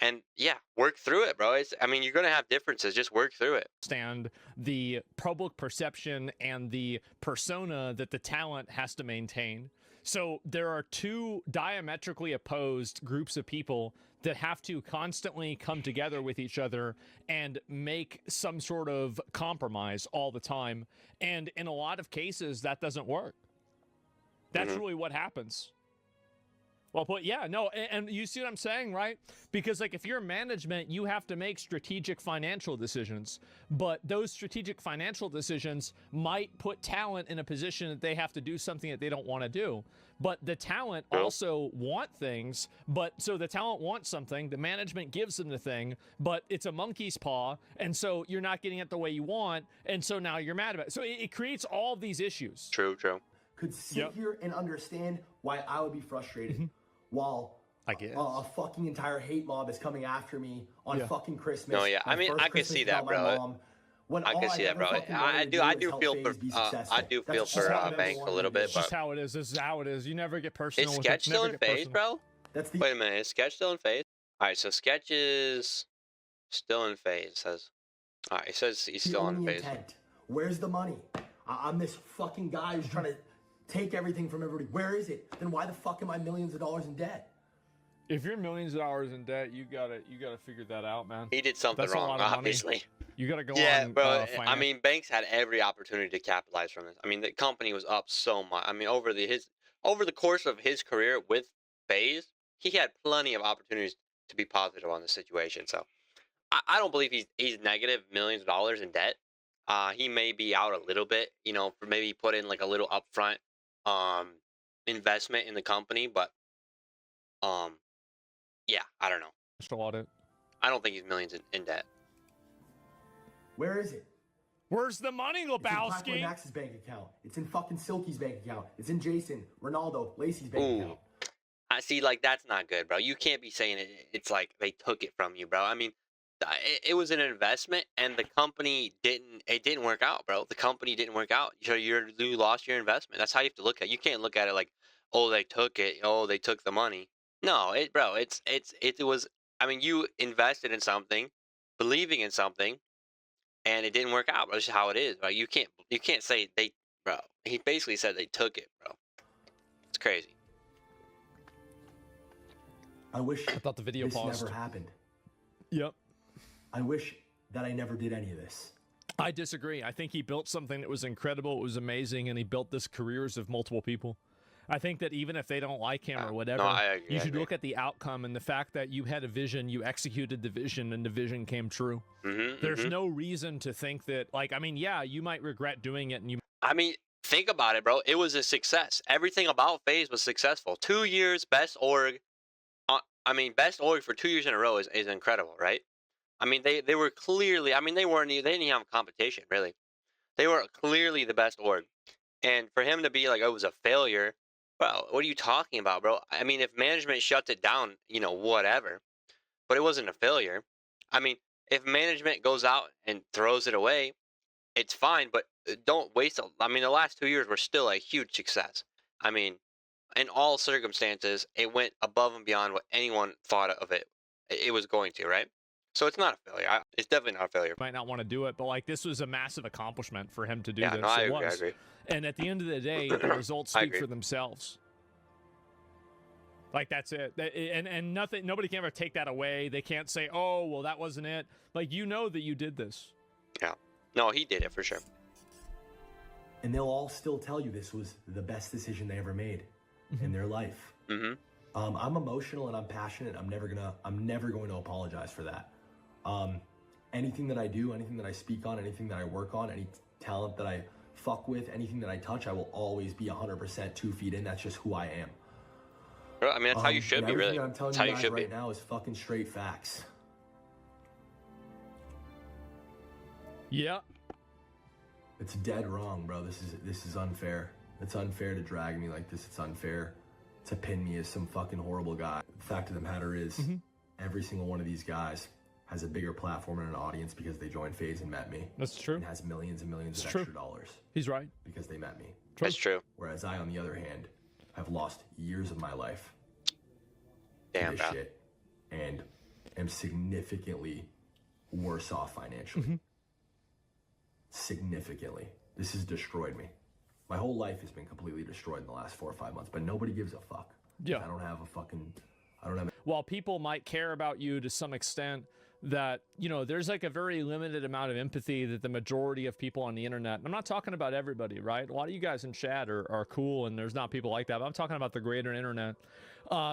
A: and yeah, work through it, bro. I mean, you're gonna have differences. Just work through it.
B: understand the public perception and the persona that the talent has to maintain. So there are two diametrically opposed groups of people that have to constantly come together with each other and make some sort of compromise all the time. And in a lot of cases, that doesn't work. That's really what happens. Well put, yeah, no, and you see what I'm saying, right? Because like if you're management, you have to make strategic financial decisions, but those strategic financial decisions might put talent in a position that they have to do something that they don't want to do. But the talent also want things, but so the talent wants something, the management gives them the thing, but it's a monkey's paw, and so you're not getting it the way you want, and so now you're mad about it. So it creates all these issues.
A: True.
F: Could sit here and understand why I would be frustrated while
B: I guess
F: a fucking entire hate mob is coming after me on fucking Christmas.
A: No, yeah, I mean, I can see that, bro. I can see that, bro. I do feel for Banks a little bit,
B: It's just
A: but
B: how it is. This is how it is. You never get personal.
A: is
B: with it.
A: Sketch
B: Never
A: still in
B: get
A: phase,
B: personal.
A: bro?
F: That's the
A: Wait a minute, is Sketch still in phase? All right, so Sketch is still in phase. It says, all right, it says he's still on
F: only
A: phase.
F: intent. Where's the money? I'm this fucking guy who's trying to take everything from everybody. Where is it? Then why the fuck am I millions of dollars in debt?
B: If you're millions of dollars in debt, you gotta figure that out, man.
A: He did something
B: That's a
A: wrong,
B: lot of money.
A: obviously.
B: You gotta go
A: Yeah,
B: on.
A: bro. I mean, Banks had every opportunity to capitalize from this. I mean, the company was up so much. I mean, over the course of his career with FaZe, he had plenty of opportunities to be positive on the situation. So I don't believe he's negative millions of dollars in debt. He may be out a little bit, for maybe put in like a little upfront investment in the company, but yeah, I don't know.
B: Audit.
A: I don't think he's millions in debt.
F: Where is it?
B: Where's the money,
F: It's in
B: Lebowski?
F: Black Max's bank account. It's in fucking Silky's bank account. It's in Jason, Ronaldo, Lacey's bank
A: Ooh.
F: account.
A: I see, like, that's not good, bro. You can't be saying it's like they took it from you, bro. I mean, it was an investment, and the company didn't work out, bro. The company didn't work out. So you lost your investment. That's how you have to look at it. You can't look at it like, oh, they took it. Oh, they took the money. No, it was. I mean, you invested in something, believing in something, and it didn't work out. Bro. That's just how it is, bro. You can't say bro. He basically said they took it, bro. It's crazy.
F: I wish
B: I thought the video
F: this
B: paused.
F: never happened.
B: Yep.
F: I wish that I never did any of this.
B: I disagree. I think he built something that was incredible. It was amazing, and he built this careers of multiple people. I think that even if they don't like him or whatever,
A: I agree,
B: you should look at the outcome and the fact that you had a vision, you executed the vision, and the vision came true. There's no reason to think that, like, I mean, yeah, you might regret doing it, and
A: I mean, think about it, bro. It was a success. Everything about FaZe was successful. 2 years, best org. Best org for 2 years in a row is incredible, right? I mean, they were clearly. I mean, they didn't have competition really. They were clearly the best org, and for him to be like, oh, it was a failure, bro. What are you talking about, bro? I mean, if management shuts it down, whatever, but it wasn't a failure. I mean, if management goes out and throws it away, it's fine, but don't waste. I mean, the last 2 years were still a huge success. I mean, in all circumstances, it went above and beyond what anyone thought of it. It was going to, right? So it's not a failure. It's definitely not a failure.
B: might not want to do it, but like this was a massive accomplishment for him to do
A: Yeah,
B: this.
A: no, I
B: It
A: agree. I
B: was.
A: agree.
B: And at the end of the day, the results
A: I
B: speak
A: agree.
B: for themselves. Like that's it. And nobody can ever take that away. They can't say, "Oh, well, that wasn't it." Like you know that you did this.
A: Yeah. No, he did it for sure.
G: And they'll all still tell you this was the best decision they ever made in their life.
A: Mm-hmm.
G: I'm emotional and I'm passionate. I'm never going to apologize for that. Anything that I do, anything that I speak on, anything that I work on, any talent that I fuck with, anything that I touch, I will always be 100% 2 feet in. That's just who I am.
A: Bro, I mean, that's how you should be, really.
G: Everything I'm telling
A: That's how
G: you
A: you
G: guys
A: should
G: right
A: be.
G: now is fucking straight facts.
B: Yeah.
G: It's dead wrong, bro. This is unfair. It's unfair to drag me like this. It's unfair to pin me as some fucking horrible guy. The fact of the matter is, every single one of these guys has a bigger platform and an audience because they joined FaZe and met me.
B: That's true.
G: And has millions and millions of
B: It's true.
G: extra dollars
B: He's right.
G: because they met me.
A: That's true.
G: Whereas I, on the other hand, have lost years of my life to
A: Damn,
G: this
A: bro.
G: shit and am significantly worse off financially. Significantly. This has destroyed me. My whole life has been completely destroyed in the last 4 or 5 months, but nobody gives a fuck.
B: Yeah.
G: I don't have
B: While people might care about you to some extent, that, you know, there's like a very limited amount of empathy that the majority of people on the internet, I'm not talking about everybody, right? A lot of you guys in chat are cool and there's not people like that, but I'm talking about the greater internet.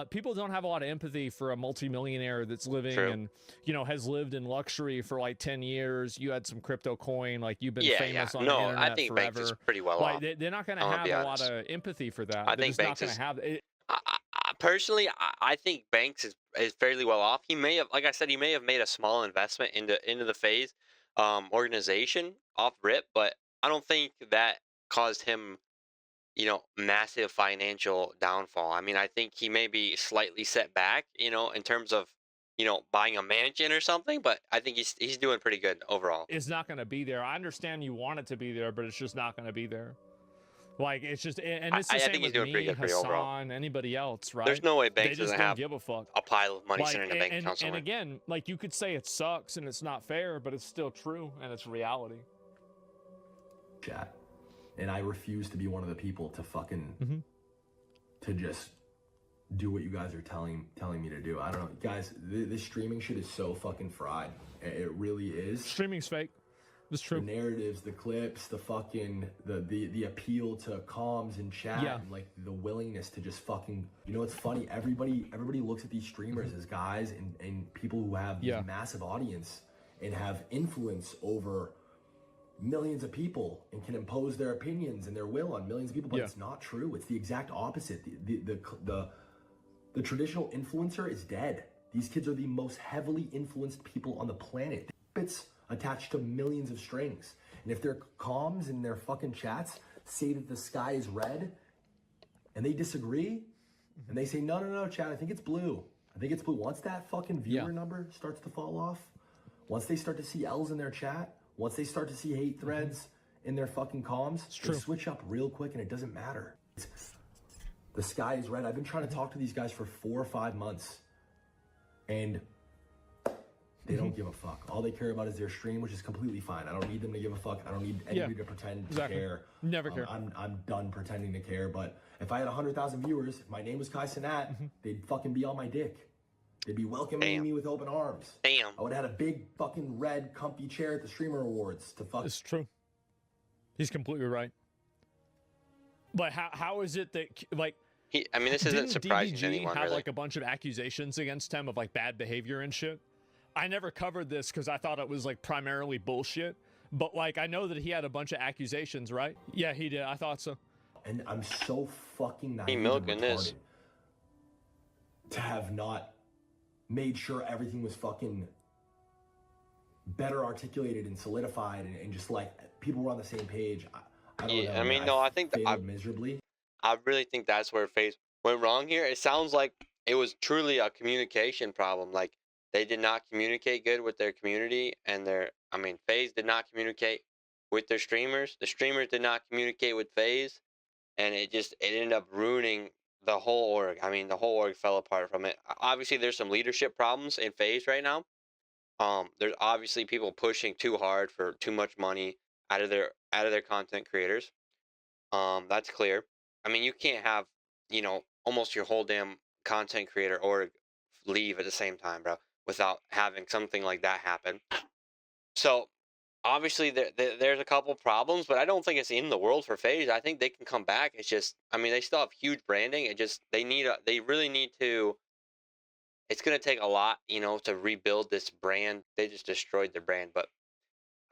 B: People don't have a lot of empathy for a multimillionaire that's living and, you know, has lived in luxury for like 10 years. You had some crypto coin, like you've been famous on the internet
A: I think
B: forever.
A: Banks is pretty well
B: like,
A: off.
B: they're not going to
A: I'm gonna
B: have
A: be
B: a lot
A: honest.
B: of empathy for that.
A: I
B: They're
A: think
B: just not
A: Banks
B: going
A: is-
B: to have it.
A: Personally, I think Banks is fairly well off. He may have, like I said, he may have made a small investment into the FaZe organization off rip, but I don't think that caused him, you know, massive financial downfall. I mean, I think he may be slightly set back, you know, in terms of, you know, buying a mansion or something, but I think he's doing pretty good overall.
B: It's not going to be there. I understand you want it to be there, but it's just not going to be there. Like, it's just, and it's the
A: I
B: same
A: think he's
B: with
A: doing
B: me,
A: pretty good for you overall.
B: Hassan, anybody else, right?
A: There's no way
B: They
A: Banks
B: just
A: doesn't
B: don't
A: have
B: give a fuck.
A: a pile of money
B: Like,
A: sitting in a bank account
B: and
A: somewhere.
B: again, like, you could say it sucks and it's not fair, but it's still true and it's reality.
G: chat. And I refuse to be one of the people to fucking to just do what you guys are telling me to do. I don't know, guys. This streaming shit is so fucking fried. It really is.
B: Streaming's fake. It's true.
G: The narratives, the clips, the fucking the appeal to comms and chat, and like the willingness to just fucking, you know, it's funny. Everybody looks at these streamers as guys and people who have these massive audience and have influence over millions of people and can impose their opinions and their will on millions of people, but it's not true. It's the exact opposite. The traditional influencer is dead. These kids are the most heavily influenced people on the planet. It's attached to millions of strings. And if their comms and their fucking chats say that the sky is red and they disagree and they say, no, chat, I think it's blue. I think it's blue. Once that fucking viewer number starts to fall off, once they start to see L's in their chat, once they start to see hate threads in their fucking comms, they switch up real quick and it doesn't matter. The sky is red. I've been trying to talk to these guys for 4 or 5 months and they don't give a fuck. All they care about is their stream, which is completely fine. I don't need them to give a fuck. I don't need anybody to pretend to care.
B: Never care.
G: I'm done pretending to care. But if I had 100,000 viewers, if my name was Kai Cenat, they'd fucking be on my dick. They'd be welcoming me with open arms.
A: Damn.
G: I would have had a big fucking red comfy chair at the Streamer Awards to fuck.
B: It's true. He's completely right. But how is it that, like,
A: I mean, this isn't
B: didn't
A: surprising
B: DDG
A: to anyone,
B: have
A: really.
B: like a bunch of accusations against him of like bad behavior and shit? I never covered this because I thought it was like primarily bullshit. But like, I know that he had a bunch of accusations, right? Yeah, he did. I thought so.
G: And I'm so fucking naive and
A: milking this.
G: retarded to have not made sure everything was fucking better articulated and solidified and just like people were on the same page. I don't know.
A: I mean, no, I think
G: failed miserably.
A: I really think that's where FaZe went wrong here. It sounds like it was truly a communication problem. Like, they did not communicate good with their community and FaZe did not communicate with their streamers. The streamers did not communicate with FaZe, and it ended up ruining the whole org. I mean, the whole org fell apart from it. Obviously, there's some leadership problems in FaZe right now. There's obviously people pushing too hard for too much money out of their content creators. That's clear. I mean, you can't have, you know, almost your whole damn content creator org leave at the same time, bro, without having something like that happen. So, obviously there's a couple problems, but I don't think it's in the world for FaZe. I think they can come back. It's just, I mean, they still have huge branding. It just they really need to. It's going to take a lot, to rebuild this brand. They just destroyed their brand, but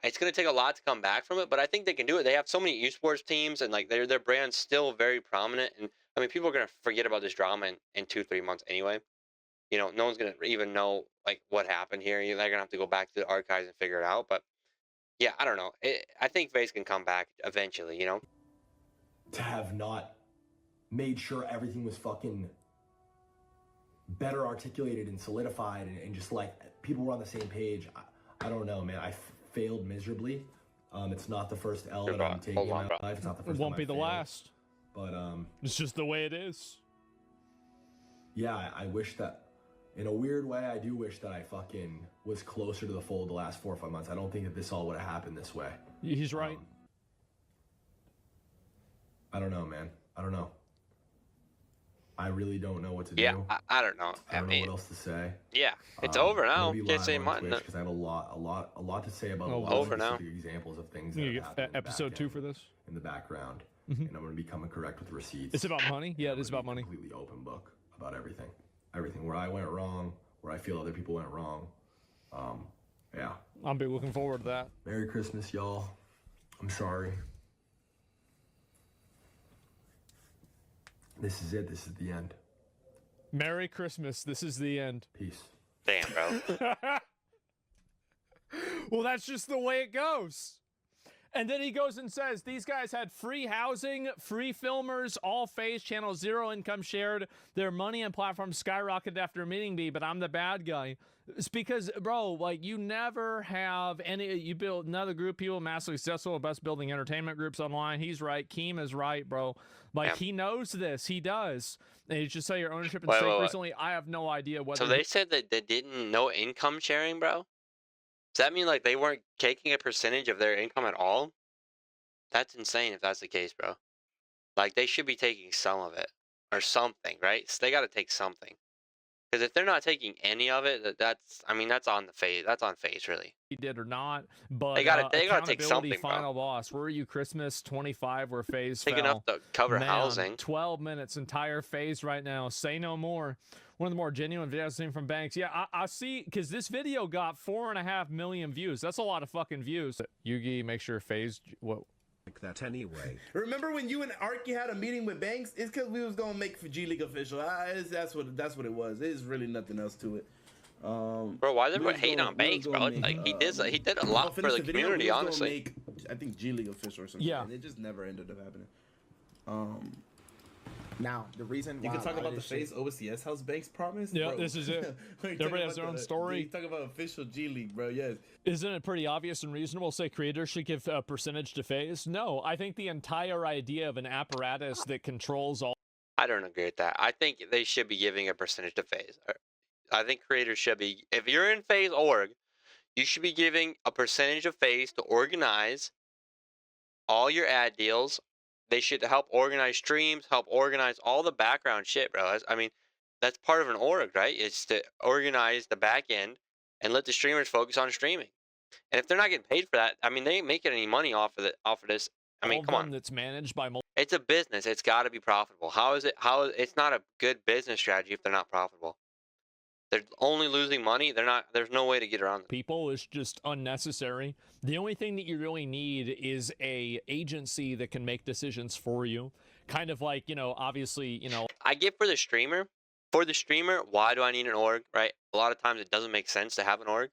A: it's going to take a lot to come back from it. But I think they can do it. They have so many esports teams, and like their brand's still very prominent. And I mean, people are going to forget about this drama in 2-3 months anyway. No one's going to even know like what happened here. They're going to have to go back to the archives and figure it out. But yeah, I don't know. I think FaZe can come back eventually.
G: To have not made sure everything was fucking better articulated and solidified and just like people were on the same page. I don't know, man. I failed miserably. It's not the first L that I'm taking in my life. It's not the first
B: It won't
G: time
B: be
G: I
B: the
G: failed.
B: last.
G: But
B: It's just the way it is.
G: yeah, I wish that, in a weird way, I do wish that I fucking was closer to the fold the last 4 or 5 months. I don't think that this all would have happened this way.
B: He's right.
G: I don't know, man. I don't know. I really don't know what to do.
A: Yeah, I don't know.
G: I don't know what else to say.
A: Yeah, it's over now. Can't say
G: much
A: much.
G: because I have a lot to say about a lot
A: over
G: of
A: now.
G: specific examples of things that
B: You
G: have
B: get
G: happened in the
B: episode
G: back
B: 2
G: end,
B: for this.
G: in the background, and I'm going to be coming correct with receipts.
B: It's about money. Yeah, it is
G: I'm
B: about
G: gonna be
B: money.
G: Completely open book about everything where I went wrong, where I feel other people went wrong. Yeah.
B: I'll be looking forward to that.
G: Merry Christmas, y'all. I'm sorry. This is it. This is the end.
B: Merry Christmas. This is the end.
G: Peace.
A: Damn, bro.
B: Well, that's just the way it goes. And then he goes and says, these guys had free housing, free filmers, all FaZe channel, 0 income shared. Their money and platforms skyrocketed after meeting me, but I'm the bad guy. It's because, bro, like, you never have any, you build another group of people massively successful, best building entertainment groups online. He's right. Keem is right, bro. Like,
A: Yeah.
B: he knows this. He does. And you just say your ownership and
A: Wait,
B: stake
A: wait, wait.
B: recently. I have no idea whether.
A: So they said that they didn't no income sharing, bro. Does that mean like they weren't taking a percentage of their income at all? That's insane if that's the case, bro. Like they should be taking some of it or something, right? So they got to take something. Because if they're not taking any of it, that's on the FaZe. That's on FaZe, really.
B: he did or not, but
A: They gotta take
B: accountability,
A: something, bro.
B: final boss. Where are you? Christmas 25, where FaZe
A: Big
B: fell.
A: enough to cover
B: Man,
A: housing.
B: 12 minutes, entire FaZe right now. Say no more. One of the more genuine videos I've seen from Banks. Yeah, I see, because this video got 4.5 million views. That's a lot of fucking views. Yugi, make sure FaZe. What?
H: Like that anyway.
I: Remember when you and Arky had a meeting with Banks? It's because we was gonna make G League official. That's what it was. There's really nothing else to it.
A: Bro, why is everyone hating on Banks, bro? Like he did a lot for the community, honestly.
I: I think G League official or something.
B: Yeah.
I: And it just never ended up happening.
F: Now, the reason
I: You
F: why
I: can talk
F: a lot
I: about
F: of
I: the
F: this
I: FaZe OCS house Banks promise.
B: Yeah,
I: bro.
B: this is it.
I: Like,
B: Everybody
I: talk
B: has their
I: about
B: own
I: the-
B: story.
I: You talk about official G League, bro. Yes.
B: Isn't it pretty obvious and reasonable to say creators should give a percentage to FaZe? No, I think the entire idea of an apparatus that controls all.
A: I don't agree with that. I think they should be giving a percentage to FaZe. I think creators should be. If you're in FaZe org, you should be giving a percentage of FaZe to organize all your ad deals. They should help organize streams, help organize all the background shit, bro. That's part of an org, right? It's to organize the back end and let the streamers focus on streaming. And if they're not getting paid for that, they ain't making any money off of this. Come on.
B: That's managed by.
A: It's a business. It's got to be profitable. It's not a good business strategy if they're not profitable. They're only losing money. There's no way to get around it.
B: People is just unnecessary. The only thing that you really need is a agency that can make decisions for you. Kind of like, obviously,
A: I get for the streamer. For the streamer, why do I need an org, right? A lot of times it doesn't make sense to have an org.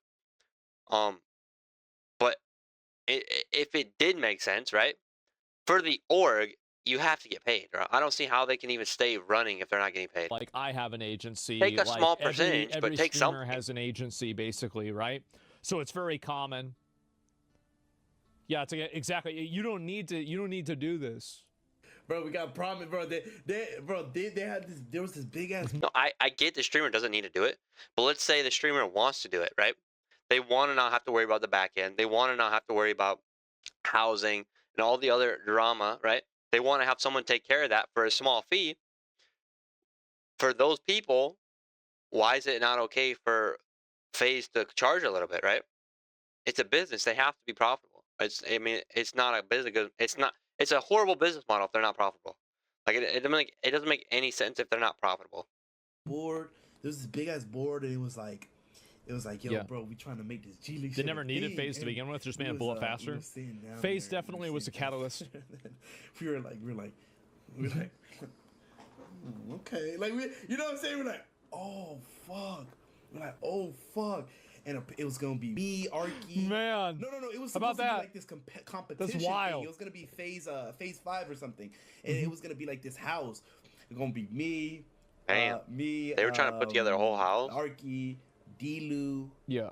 A: But if it did make sense, right? For the org, you have to get paid, right? I don't see how they can even stay running if they're not getting paid.
B: like I have an agency.
A: Take a
B: like
A: small percentage,
B: every
A: but take
B: streamer
A: something.
B: has an agency, basically, right? So it's very common. Yeah, exactly. You don't need to do this.
I: Bro, we got problem, bro. They had this. There was this big ass.
A: No, I get the streamer doesn't need to do it, but let's say the streamer wants to do it, right? They want to not have to worry about the back end. They want to not have to worry about housing and all the other drama, right? They want to have someone take care of that for a small fee. For those people, why is it not okay for FaZe to charge a little bit, right? It's a business. They have to be profitable. I mean, it's not a business. It's not. It's a horrible business model if they're not profitable. Like it doesn't make any sense if they're not profitable.
I: Board. There was this big ass board, and it was like, yo,
B: Yeah.
I: bro, we trying to make this G League.
B: They
I: shit
B: never
I: a
B: needed
I: thing,
B: Phase to
I: and
B: begin with, just
I: we
B: made it
I: was,
B: blow up
I: we
B: faster.
I: was sitting down
B: Phase
I: there,
B: definitely
I: we
B: was a
I: sitting down
B: catalyst.
I: there, and then we were like, okay, like you know what I'm saying? We're like, oh fuck, and it was gonna be me, Arky.
B: Man.
I: No, it was
B: How about
I: supposed to
B: that?
I: be like this competition
B: wild.
I: thing. It was gonna be phase 5 or something, and it was gonna be like this house. It's gonna be me,
A: Damn.
I: me.
A: They were trying to put together a whole house?
I: Arky, Delu.
B: Yeah.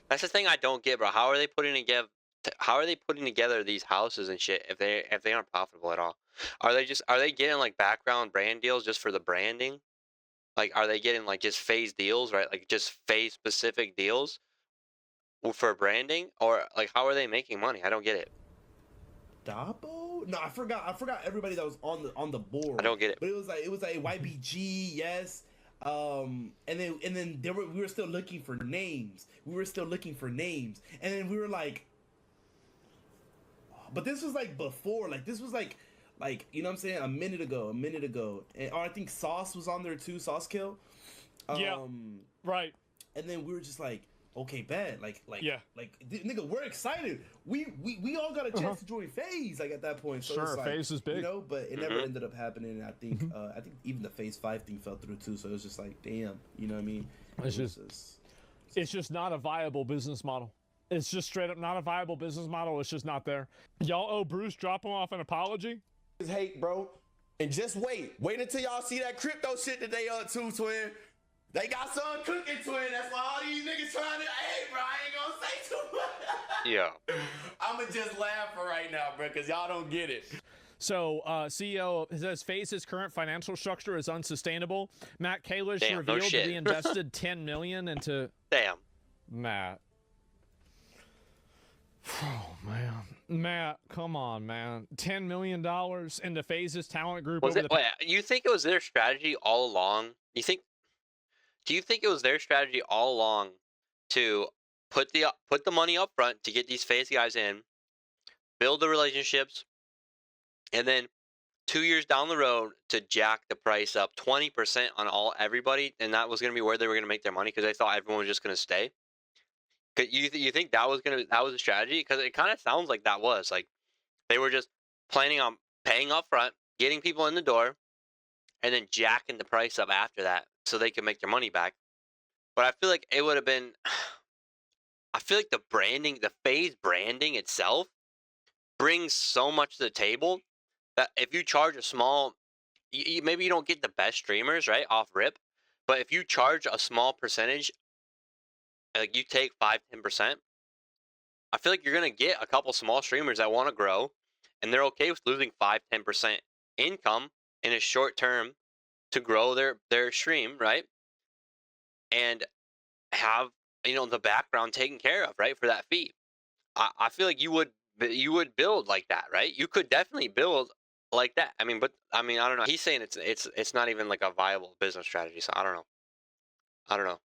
A: That's the thing I don't get, bro. How are they putting together these houses and shit if they aren't profitable at all? Are they getting like background brand deals just for the branding? Like, are they getting like just phase deals, right? Like just phase specific deals for branding, or like how are they making money? I don't get it.
I: Dabo? No, I forgot everybody that was on the board.
A: I don't get it.
I: But it was like YBG, yes. And then we were still looking for names. And then we were like, but this was like before, like this was like you know what I'm saying, a minute ago. And I think Sauce was on there too, Sauce Kill.
B: Yeah. Right.
I: And then we were just like, okay, bad.
B: Yeah.
I: Nigga, we're excited. We all got a chance to join Phase, like at that point. So
B: Sure,
I: it's like,
B: Phase is big.
I: you know, but it never ended up happening. And I think even the Phase 5 thing fell through too. So it was just like, damn, you know what I mean?
B: It's just not a viable business model. It's just straight up not a viable business model. It's just not there. Y'all owe Bruce drop him off an apology.
H: Hate, bro. And just wait until y'all see that crypto shit that they too, twin. They got something cooking, twin. That's why all these niggas trying to. Hey, bro, I ain't gonna say too much.
A: Yeah.
H: I'ma just laugh for right now, bro, because y'all don't get it.
B: So, CEO says Phase's current financial structure is unsustainable. Matt Kalish
A: Damn, no
B: revealed
A: shit.
B: that he invested $10 million into.
A: Damn.
B: Matt. Oh man, Matt, come on, man. $10 million into Phase's talent group.
A: Was it? Wait, you think it was their strategy all along? Do you think it was their strategy all along to put the money up front to get these Phase guys in, build the relationships, and then 2 years down the road to jack the price up 20% on everybody, and that was going to be where they were going to make their money because they thought everyone was just going to stay? You think that was the strategy? Because it kind of sounds like that was like they were just planning on paying up front, getting people in the door, and then jacking the price up after that so they could make their money back. But I feel like it would have been. I feel like the Phase branding itself brings so much to the table that if you charge a small, maybe you don't get the best streamers, right, off rip, but if you charge a small percentage, like you take 5-10%, I feel like you're gonna get a couple small streamers that want to grow, and they're okay with losing 5-10% income in a short term to grow their stream, right? And have the background taken care of, right, for that fee. I feel like you would build like that, right? You could definitely build like that. I don't know. He's saying it's not even like a viable business strategy, so I don't know.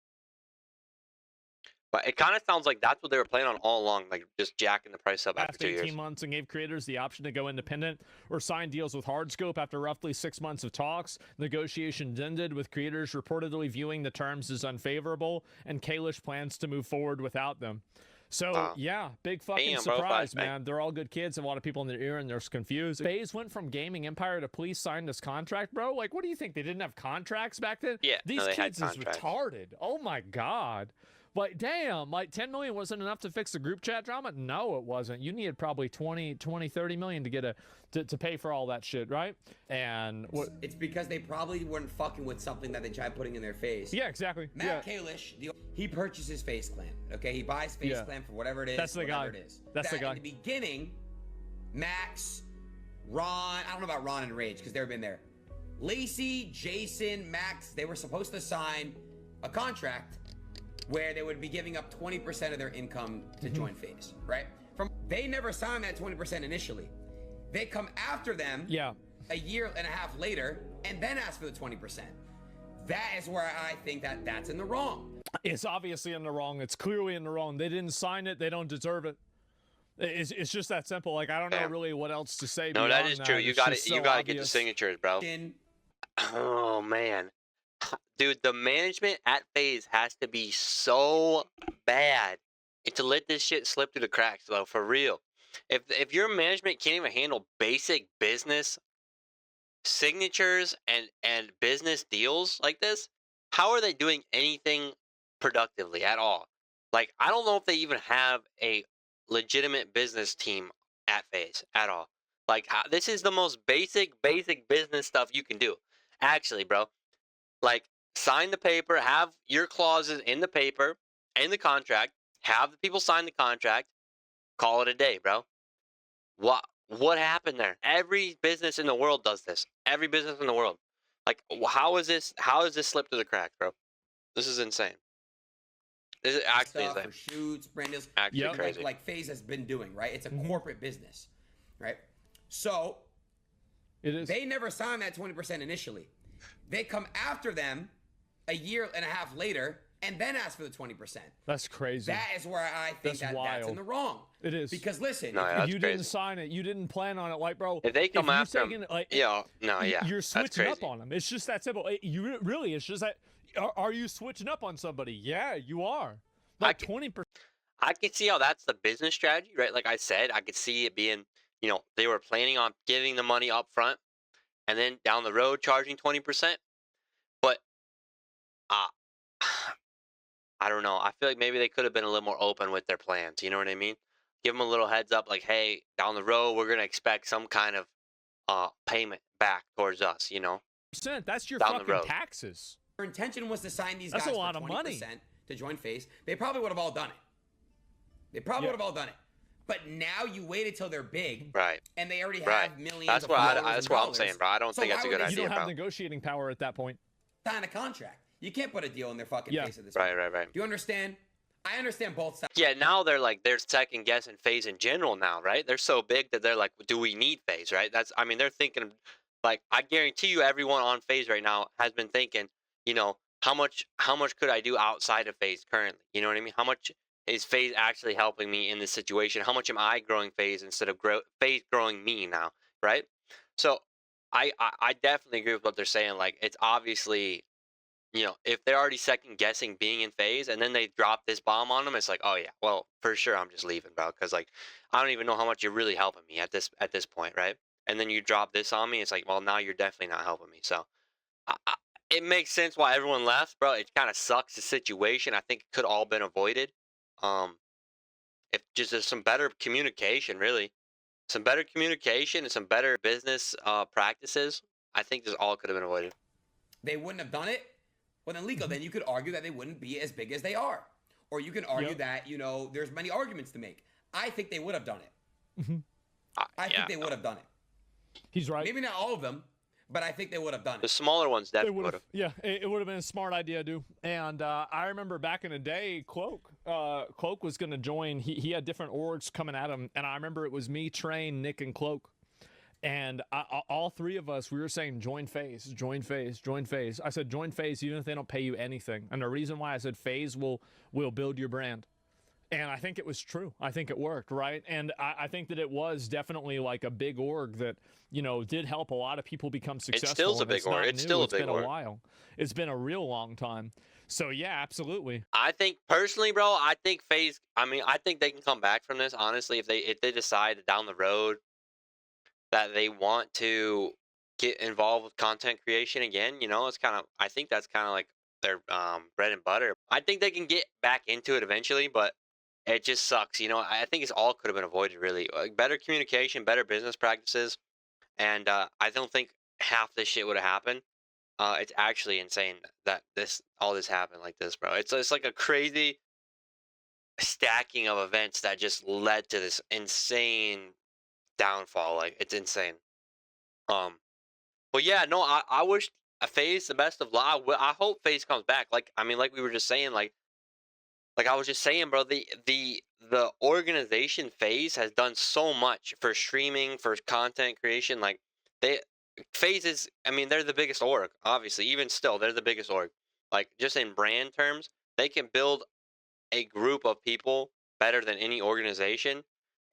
A: But it kind of sounds like that's what they were planning on all along, like just jacking the price up after 2 years.
B: 18 months and gave creators the option to go independent or sign deals with Hardscope after roughly 6 months of talks. Negotiations ended with creators reportedly viewing the terms as unfavorable, and Kalish plans to move forward without them. So, yeah, big fucking surprise, man. They're all good kids, and a lot of people in their ear, and they're confused. Phase went from gaming empire to police signed this contract, bro. Like, what do you think? They didn't have contracts back then?
A: Yeah,
B: These
A: no,
B: kids is retarded. Oh, my God. Like, damn, like 10 million wasn't enough to fix the group chat drama? No, it wasn't. You needed probably 20, 30 million to get to pay for all that shit, right? And what?
J: It's because they probably weren't fucking with something that they tried putting in their face.
B: Yeah, exactly.
J: Matt Kalish, he purchases Face Clan. Okay, he buys Face Clan for whatever it is.
B: That's the guy.
J: It is.
B: That's the guy.
J: In the beginning, Max, Ron, I don't know about Ron and Rage because they've been there. Lacey, Jason, Max, they were supposed to sign a contract where they would be giving up 20% of their income to join Phase, right? They never signed that 20% initially. They come after them a year and a half later and then ask for the 20%. That is where I think that's in the wrong.
B: It's obviously in the wrong. It's clearly in the wrong. They didn't sign it. They don't deserve it. It's just that simple. Like, I don't know
A: Damn.
B: really what else to say
A: No,
B: beyond
A: that is true. You
B: It's
A: got
B: just
A: to you
B: so
A: got to get the
B: obvious.
A: signatures, bro. Oh man, dude, the management at FaZe has to be so bad to let this shit slip through the cracks, though. For real, if your management can't even handle basic business signatures and business deals like this, how are they doing anything productively at all? Like, I don't know if they even have a legitimate business team at FaZe at all. Like, this is the most basic business stuff you can do. Actually, bro, like, sign the paper, have your clauses in the paper, in the contract, have the people sign the contract, call it a day, bro. What happened there? Every business in the world does this. Every business in the world. Like, how is this? How is this slipped through the cracks, bro? This is insane. This is actually
J: Stuff
A: insane.
J: for shoots, brand deals.
A: Actually crazy.
J: Like FaZe has been doing, right? It's a corporate business, right? So
B: it is.
J: They never signed that 20% initially. They come after them a year and a half later and then ask for the 20%.
B: That's crazy.
J: That is where I think that's in the wrong.
B: It is.
J: Because listen,
A: No,
J: if
B: you didn't sign it, you didn't plan on it, like, bro.
A: If they come after him,
B: you're
A: that's
B: switching
A: crazy.
B: up on them. It's just that simple. It's just that. Are you switching up on somebody? Yeah, you are. Like 20%.
A: I can see how that's the business strategy, right? Like I said, I could see it being, they were planning on giving the money up front and then down the road charging 20%. But I don't know. I feel like maybe they could have been a little more open with their plans. You know what I mean? Give them a little heads up, like, hey, down the road, we're going to expect some kind of payment back towards us,
B: That's your
A: down the
B: fucking
A: road.
B: taxes.
J: their intention was to sign these
B: That's
J: guys
B: a lot
J: for
B: of
J: 20%
B: money.
J: to join FaZe, they probably would have all done it. They probably would have all done it. But now you waited till they're big,
A: Right?
J: And they already
A: Right.
J: have millions.
A: That's
J: of
A: what
J: followers
A: that's
J: and
A: what I'm
J: dollars.
A: saying, bro. I don't
J: So
A: think that's a
J: why
A: good
J: would they
A: idea,
B: You don't have
A: bro.
B: negotiating power at that point.
J: sign a contract? You can't put a deal in their fucking
B: Yeah.
J: face at this
A: Right,
J: point.
A: right, right.
J: Do you understand? I understand both sides.
A: Yeah, now they're second guessing FaZe in general now, right? They're so big that they're like, do we need FaZe, right? They're thinking, like, I guarantee you everyone on FaZe right now has been thinking, how much could I do outside of FaZe currently? You know what I mean? How much is FaZe actually helping me in this situation? How much am I growing FaZe instead of FaZe growing me now, right? So I definitely agree with what they're saying. Like, it's obviously, if they're already second guessing being in FaZe and then they drop this bomb on them, it's like, oh yeah, well, for sure I'm just leaving, bro, because, like, I don't even know how much you're really helping me at this point, right? And then you drop this on me, it's like, well, now you're definitely not helping me. So it makes sense why everyone left, bro. It kind of sucks the situation. I think it could all been avoided. If just there's some better communication, really, some better communication and some better business practices, I think this all could have been avoided.
J: They wouldn't have done it. Well, then legal. Then you could argue that they wouldn't be as big as they are, or you can argue that there's many arguments to make. I think they would have done it. I think they would have done it.
B: He's right.
J: Maybe not all of them, but I think they would have done
A: The
J: it.
A: smaller ones definitely would have.
B: Yeah, it would have been a smart idea, dude. And I remember back in the day, Cloak was going to join. He had different orgs coming at him, and I remember it was me, Train, Nick, and Cloak. And all three of us, we were saying, join FaZe, join FaZe, join FaZe. I said, join FaZe even if they don't pay you anything. And the reason why I said FaZe will build your brand. And I think it was true. I think it worked, right? And I think that it was definitely like a big org that, did help a lot of people become successful.
A: It's still a big org. It's still a big org.
B: It's been a while. It's been a real long time. So, yeah, absolutely.
A: I think personally, bro, I think FaZe, I think they can come back from this, honestly, if they decide down the road that they want to get involved with content creation again. It's I think that's kind of like their bread and butter. I think they can get back into it eventually, but it just sucks. I think it's all could have been avoided, really. Like, better communication, better business practices, and I don't think half this shit would have happened. It's actually insane that all this happened like this, bro. It's like a crazy stacking of events that just led to this insane downfall. Like, it's insane. But yeah, no, I wish FaZe the best of luck. I hope FaZe comes back. Like we were just saying, like I was just saying, bro, the organization FaZe has done so much for streaming, for content creation. Like, FaZe is, they're the biggest org, obviously. Even still, they're the biggest org. Like, just in brand terms, they can build a group of people better than any organization.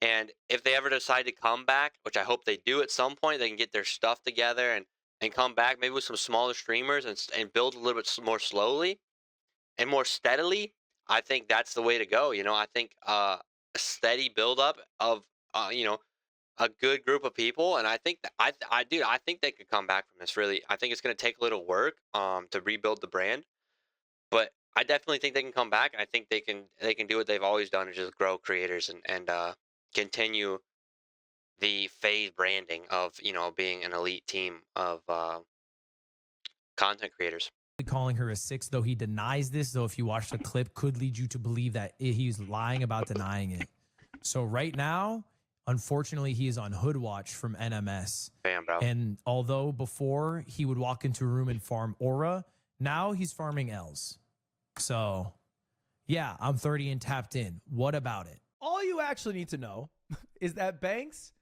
A: And if they ever decide to come back, which I hope they do at some point, they can get their stuff together and come back maybe with some smaller streamers and build a little bit more slowly and more steadily. I think that's the way to go. You know, I think a steady buildup of you know, a good group of people, and I think that I think they could come back from this. Really, I think it's going to take a little work to rebuild the brand, but I definitely think they can come back. I think they can do what they've always done, and just grow creators and continue the phase branding of, you know, being an elite team of content creators.
K: Calling her a six, though he denies this, though if you watch the clip, could lead you to believe that he's lying about denying it. So right now, unfortunately, he is on hood watch from NMS.
A: Damn, bro.
K: And although before he would walk into a room and farm aura, now he's farming L's. So yeah, I'm 30 and tapped in. What about it?
L: All you actually need to know is that Banks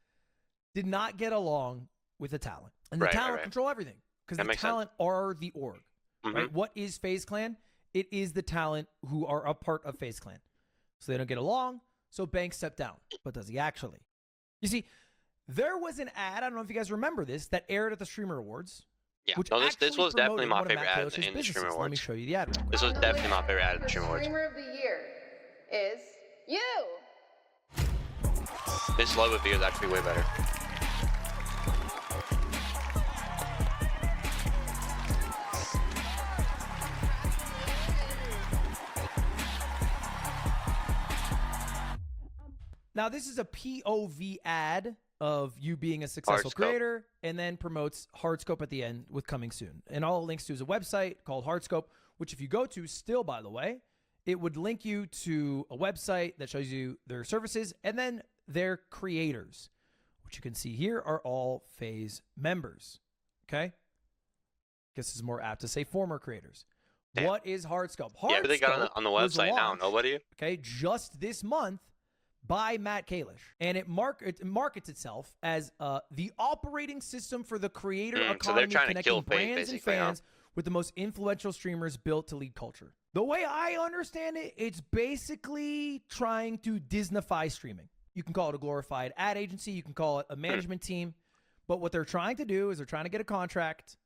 L: did not get along with the talent. And the talent control everything. Because the talent are the org. Right? What is FaZe Clan? It is the talent who are a part of FaZe Clan. So they don't get along, so Banks stepped down. But does he actually? You see, there was an ad, I don't know if you guys remember this, that aired at the Streamer Awards.
A: Yeah, no, this was definitely my favorite ad in the Streamer Awards.
L: Let me show you the ad real quick.
A: This was definitely my favorite ad in the Streamer Awards.
M: Streamer of the year is you.
A: This logo video is actually way better.
L: Now, this is a POV ad of you being a successful creator, and then promotes Hardscope at the end with coming soon. And all it links to is a website called Hardscope, which if you go to still, by the way, it would link you to a website that shows you their services and then their creators, which you can see here are all FaZe members. Okay? Guess it's more apt to say former creators.
A: Damn.
L: What is Hardscope? Hardscope,
A: yeah, but they got on the website now. Nobody?
L: Okay, just this month by Matt Kalish. And it markets itself as the operating system for the creator economy,
A: so they're trying to kill
L: connecting
A: FaZe,
L: brands and fans with the most influential streamers built to lead culture. The way I understand it, it's basically trying to Disneyfy streaming. You can call it a glorified ad agency. You can call it a management team. But what they're trying to do is they're trying to get a contract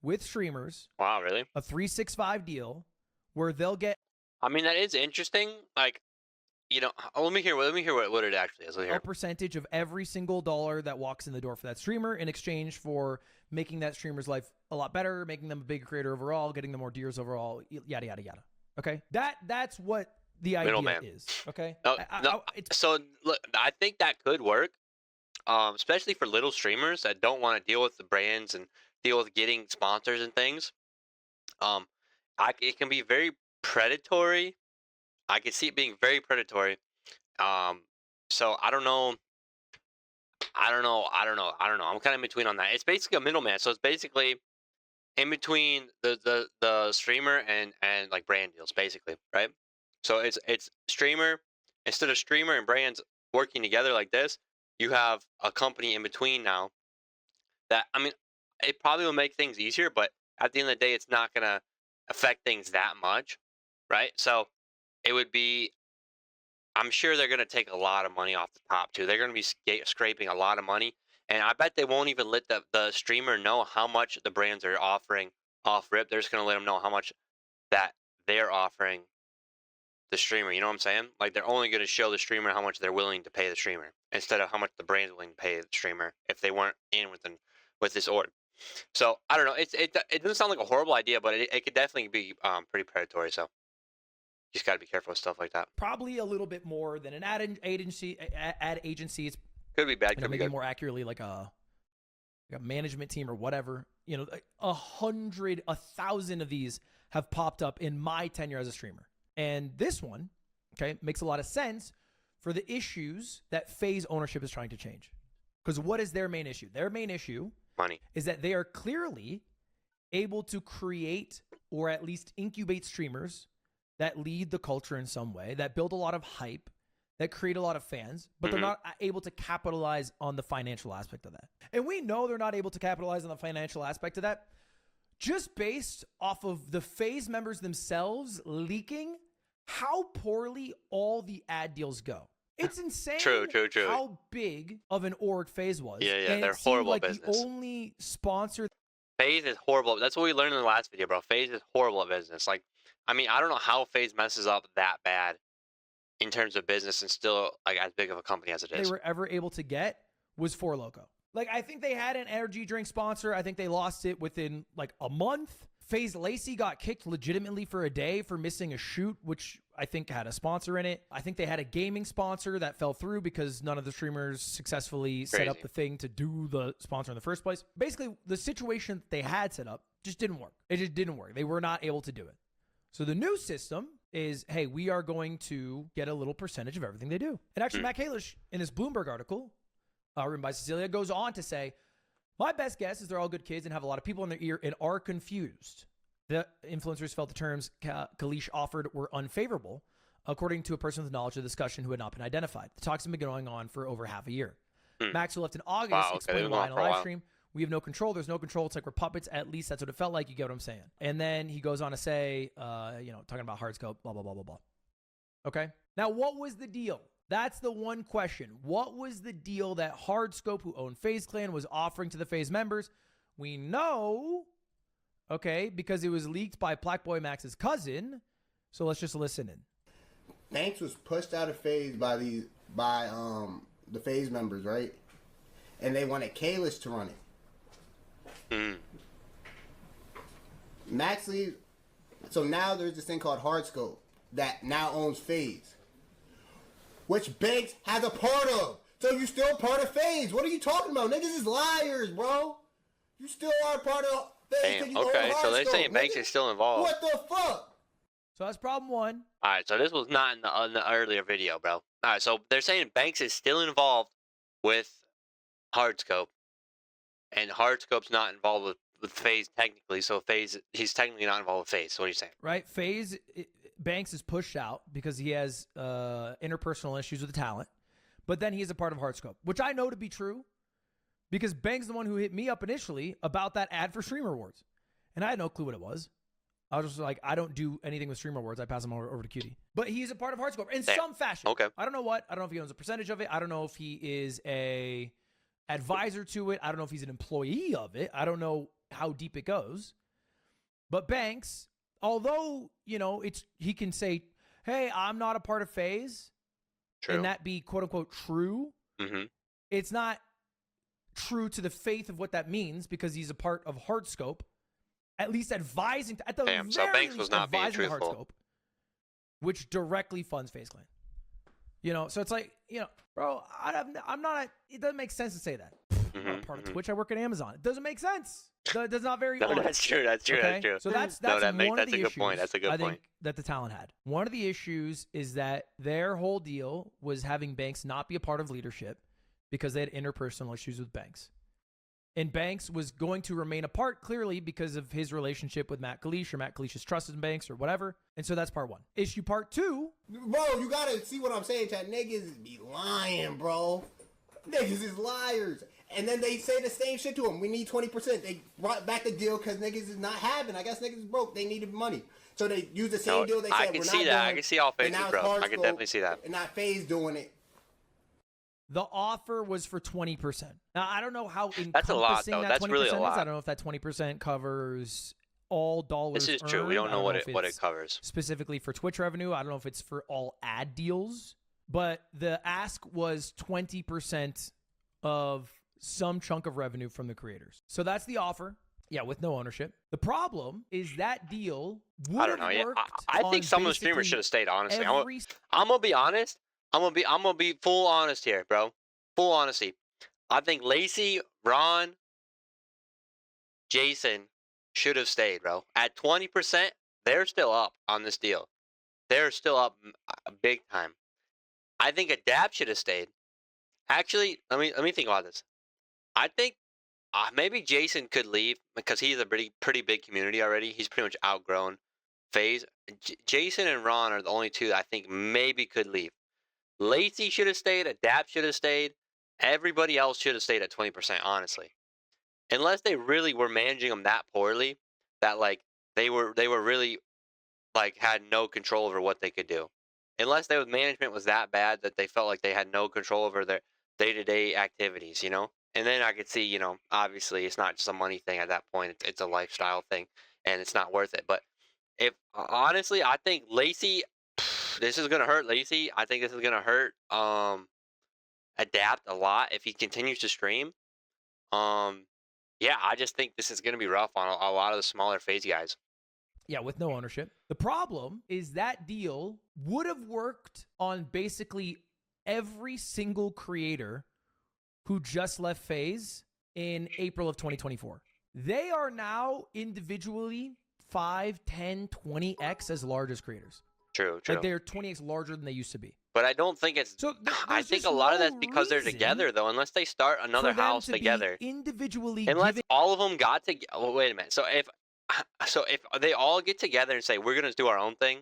L: with streamers.
A: Wow, really?
L: A 365 deal where they'll get...
A: I mean, that is interesting. Like, you know, let me hear what it actually is.
L: A percentage of every single dollar that walks in the door for that streamer in exchange for making that streamer's life a lot better, making them a bigger creator overall, getting them more deers overall, yada, yada, yada. Okay? That's what the idea is. Okay?
A: So, look, I think that could work, especially for little streamers that don't want to deal with the brands and deal with getting sponsors and things. It can be very predatory. I can see it being very predatory. So I don't know. I'm kind of in between on that. It's basically a middleman. So it's basically in between the streamer and like brand deals, basically, right? So it's streamer, instead of streamer and brands working together like this, you have a company in between now. That, I mean, it probably will make things easier, but at the end of the day, it's not gonna affect things that much, right? So it would be, I'm sure they're going to take a lot of money off the top too. They're going to be scraping a lot of money. And I bet they won't even let the streamer know how much the brands are offering off rip. They're just going to let them know how much that they're offering the streamer. You know what I'm saying? Like, they're only going to show the streamer how much they're willing to pay the streamer instead of how much the brand's willing to pay the streamer if they weren't in with this org. So I don't know. It doesn't sound like a horrible idea, but it could definitely be pretty predatory. So you just got to be careful with stuff like that.
L: Probably a little bit more than an ad agency. It's
A: could be bad. Could be
L: maybe
A: good.
L: More accurately, like a management team or whatever. You know, 100, 1,000 of these have popped up in my tenure as a streamer, and this one, okay, makes a lot of sense for the issues that FaZe ownership is trying to change. Because what is their main issue? Their main issue,
A: money,
L: is that they are clearly able to create or at least incubate streamers that lead the culture in some way, that build a lot of hype, that create a lot of fans, but they're not able to capitalize on the financial aspect of that. And we know they're not able to capitalize on the financial aspect of that just based off of the FaZe members themselves leaking how poorly all the ad deals go. It's insane
A: True.
L: how big of an org FaZe was.
A: Yeah,
L: And
A: they're
L: it seemed
A: horrible
L: like
A: business.
L: the only sponsor.
A: FaZe is horrible. That's what we learned in the last video, bro. FaZe is horrible at business. Like, I mean, I don't know how FaZe messes up that bad in terms of business and still like as big of a company as it
L: they
A: is.
L: were ever able to get was Four Loko. Like, I think they had an energy drink sponsor. I think they lost it within like a month. FaZe Lacey got kicked legitimately for a day for missing a shoot, which I think had a sponsor in it. I think they had a gaming sponsor that fell through because none of the streamers successfully set up the thing to do the sponsor in the first place. Basically, the situation they had set up just didn't work. It just didn't work. They were not able to do it. So the new system is, hey, we are going to get a little percentage of everything they do. And actually, Matt Kalish, in his Bloomberg article, written by Cecilia, goes on to say, my best guess is they're all good kids and have a lot of people in their ear and are confused. The influencers felt the terms Kalish offered were unfavorable, according to a person with knowledge of the discussion who had not been identified. The talks have been going on for over half a year. Max, who left in August, explained why in a live stream. We have no control. There's no control. It's like we're puppets. At least that's what it felt like. You get what I'm saying? And then he goes on to say, talking about Hardscope, blah, blah, blah, blah, blah. Okay. Now, what was the deal? That's the one question. What was the deal that Hardscope, who owned FaZe Clan, was offering to the FaZe members? We know, okay, because it was leaked by Blackboy Max's cousin. So let's just listen in.
C: Banks was pushed out of FaZe by the FaZe members, right? And they wanted Kalish to run it. Max leaves. So now there's this thing called Hardscope that now owns FaZe, which Banks has a part of. So you still part of FaZe. What are you talking about? Niggas is liars, bro. You still are part of FaZe.
A: Damn, okay, so they're saying Banks is still involved.
C: What the fuck?
L: So that's problem one.
A: All right, so this was not in the earlier video, bro. All right, so they're saying Banks is still involved with Hardscope, and Hardscope's not involved with FaZe technically, so FaZe, he's technically not involved with FaZe. So what are you saying?
L: Right, FaZe, Banks is pushed out because he has interpersonal issues with the talent, but then he is a part of Hardscope, which I know to be true because Banks is the one who hit me up initially about that ad for Streamer Awards, and I had no clue what it was. I was just like, I don't do anything with Streamer Awards. I pass them over to Cutie. But he's a part of Hardscope in some fashion.
A: Okay.
L: I don't know what. I don't know if he owns a percentage of it. I don't know if he is a advisor to it. I don't know if he's an employee of it. I don't know how deep it goes. But Banks, although, he can say, hey, I'm not a part of FaZe, and that be quote unquote true. It's not true to the faith of what that means because he's a part of Hardscope, at least advising, at the very
A: so Banks
L: least
A: was not being
L: advising
A: truthful.
L: Hardscope, which directly funds FaZe Clan. So it's like, bro, I'm not, it doesn't make sense to say that. I'm not a part of Twitch. I work at Amazon. It doesn't make sense. That's not very
A: No,
L: honest.
A: that's true. That's true.
L: Okay?
A: That's true.
L: So that's
A: no,
L: one of
A: that's
L: the
A: a good
L: issues
A: point. That's a good
L: I
A: point.
L: think that the talent had. One of the issues is that their whole deal was having Banks not be a part of leadership because they had interpersonal issues with Banks. And Banks was going to remain apart clearly because of his relationship with Matt Kalish or Matt Kalish's trust in Banks or whatever. And so that's part one. Issue part two.
C: Bro, you gotta see what I'm saying, chat. Niggas be lying, bro. Niggas is liars. And then they say the same shit to him. We need 20%. They brought back the deal because niggas is not having. I guess niggas is broke. They needed money. So they use the same deal they said
A: I
C: we're
A: can
C: not
A: see
C: doing.
A: that. I can see all
C: And
A: FaZe
C: now
A: is
C: it's
A: broke. I can
C: Hardscope
A: definitely see that.
C: And not FaZe doing it.
L: The offer was for 20%. Now, I don't know how encompassing
A: That's a lot, though.
L: that
A: That's
L: 20%
A: really a
L: is.
A: lot.
L: I don't know if that 20% covers all dollars
A: This is true. We
L: earned.
A: don't know
L: I
A: what
L: if
A: it
L: it's
A: covers.
L: specifically for Twitch revenue. I don't know if it's for all ad deals. But the ask was 20% of some chunk of revenue from the creators. So that's the offer. Yeah, with no ownership. The problem is that deal would
A: I don't know. Yeah, I think some of the streamers should have stayed. Honestly, I'm gonna be honest. I'm gonna be full honest here, bro. Full honesty. I think Lacey, Ron, Jason should have stayed, bro. At 20%, they're still up on this deal. They're still up big time. I think Adapt should have stayed. Actually, let me think about this. I think maybe Jason could leave because he's a pretty big community already. He's pretty much outgrown FaZe. Jason and Ron are the only two that I think maybe could leave. Lacey should have stayed. Adapt should have stayed. Everybody else should have stayed at 20%, honestly. Unless they really were managing them that poorly that like they were really like had no control over what they could do. unless their management was that bad that they felt like they had no control over their day-to-day activities, you know? And then I could see, you know, obviously it's not just a money thing at that point. It's a lifestyle thing, and it's not worth it. But if honestly, I think Lacey, this is gonna hurt Lacey. I think this is gonna hurt Adapt a lot if he continues to stream. Yeah, I just think this is gonna be rough on a lot of the smaller FaZe guys.
L: Yeah, with no ownership. The problem is that deal would have worked on basically every single creator who just left FaZe in April of 2024. They are now individually 5, 10, 20x as large as creators.
A: True.
L: Like they're 20x larger than they used to be.
A: But I don't think it's.
L: So
A: I think a lot of that's because they're together, though. Unless they start another house together,
L: individually.
A: Unless all of them got together. Oh, wait a minute. So if they all get together and say we're gonna do our own thing,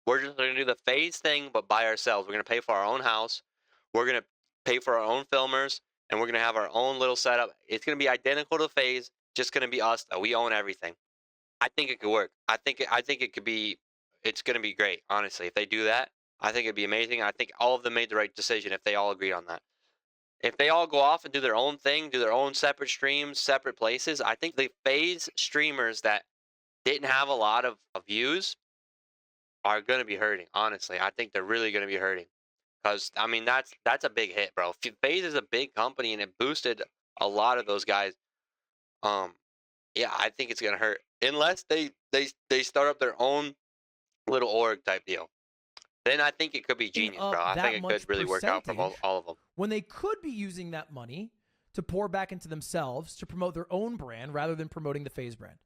A: we're just gonna do the FaZe thing, but by ourselves. We're gonna pay for our own house. We're gonna pay for our own filmers, and we're gonna have our own little setup. It's gonna be identical to FaZe, just gonna be us. Though. We own everything. I think it could work. I think it could be. It's gonna be great. Honestly, if they do that. I think it'd be amazing. I think all of them made the right decision if they all agreed on that. If they all go off and do their own thing, do their own separate streams, separate places, I think the FaZe streamers that didn't have a lot of views are going to be hurting, honestly. I think they're really going to be hurting. Because, I mean, that's a big hit, bro. FaZe is a big company, and it boosted a lot of those guys. Yeah, I think it's going to hurt. Unless they start up their own little org type deal. Then I think it could be genius, bro. I think it could really work out for all of them.
L: When they could be using that money to pour back into themselves to promote their own brand rather than promoting the FaZe brand.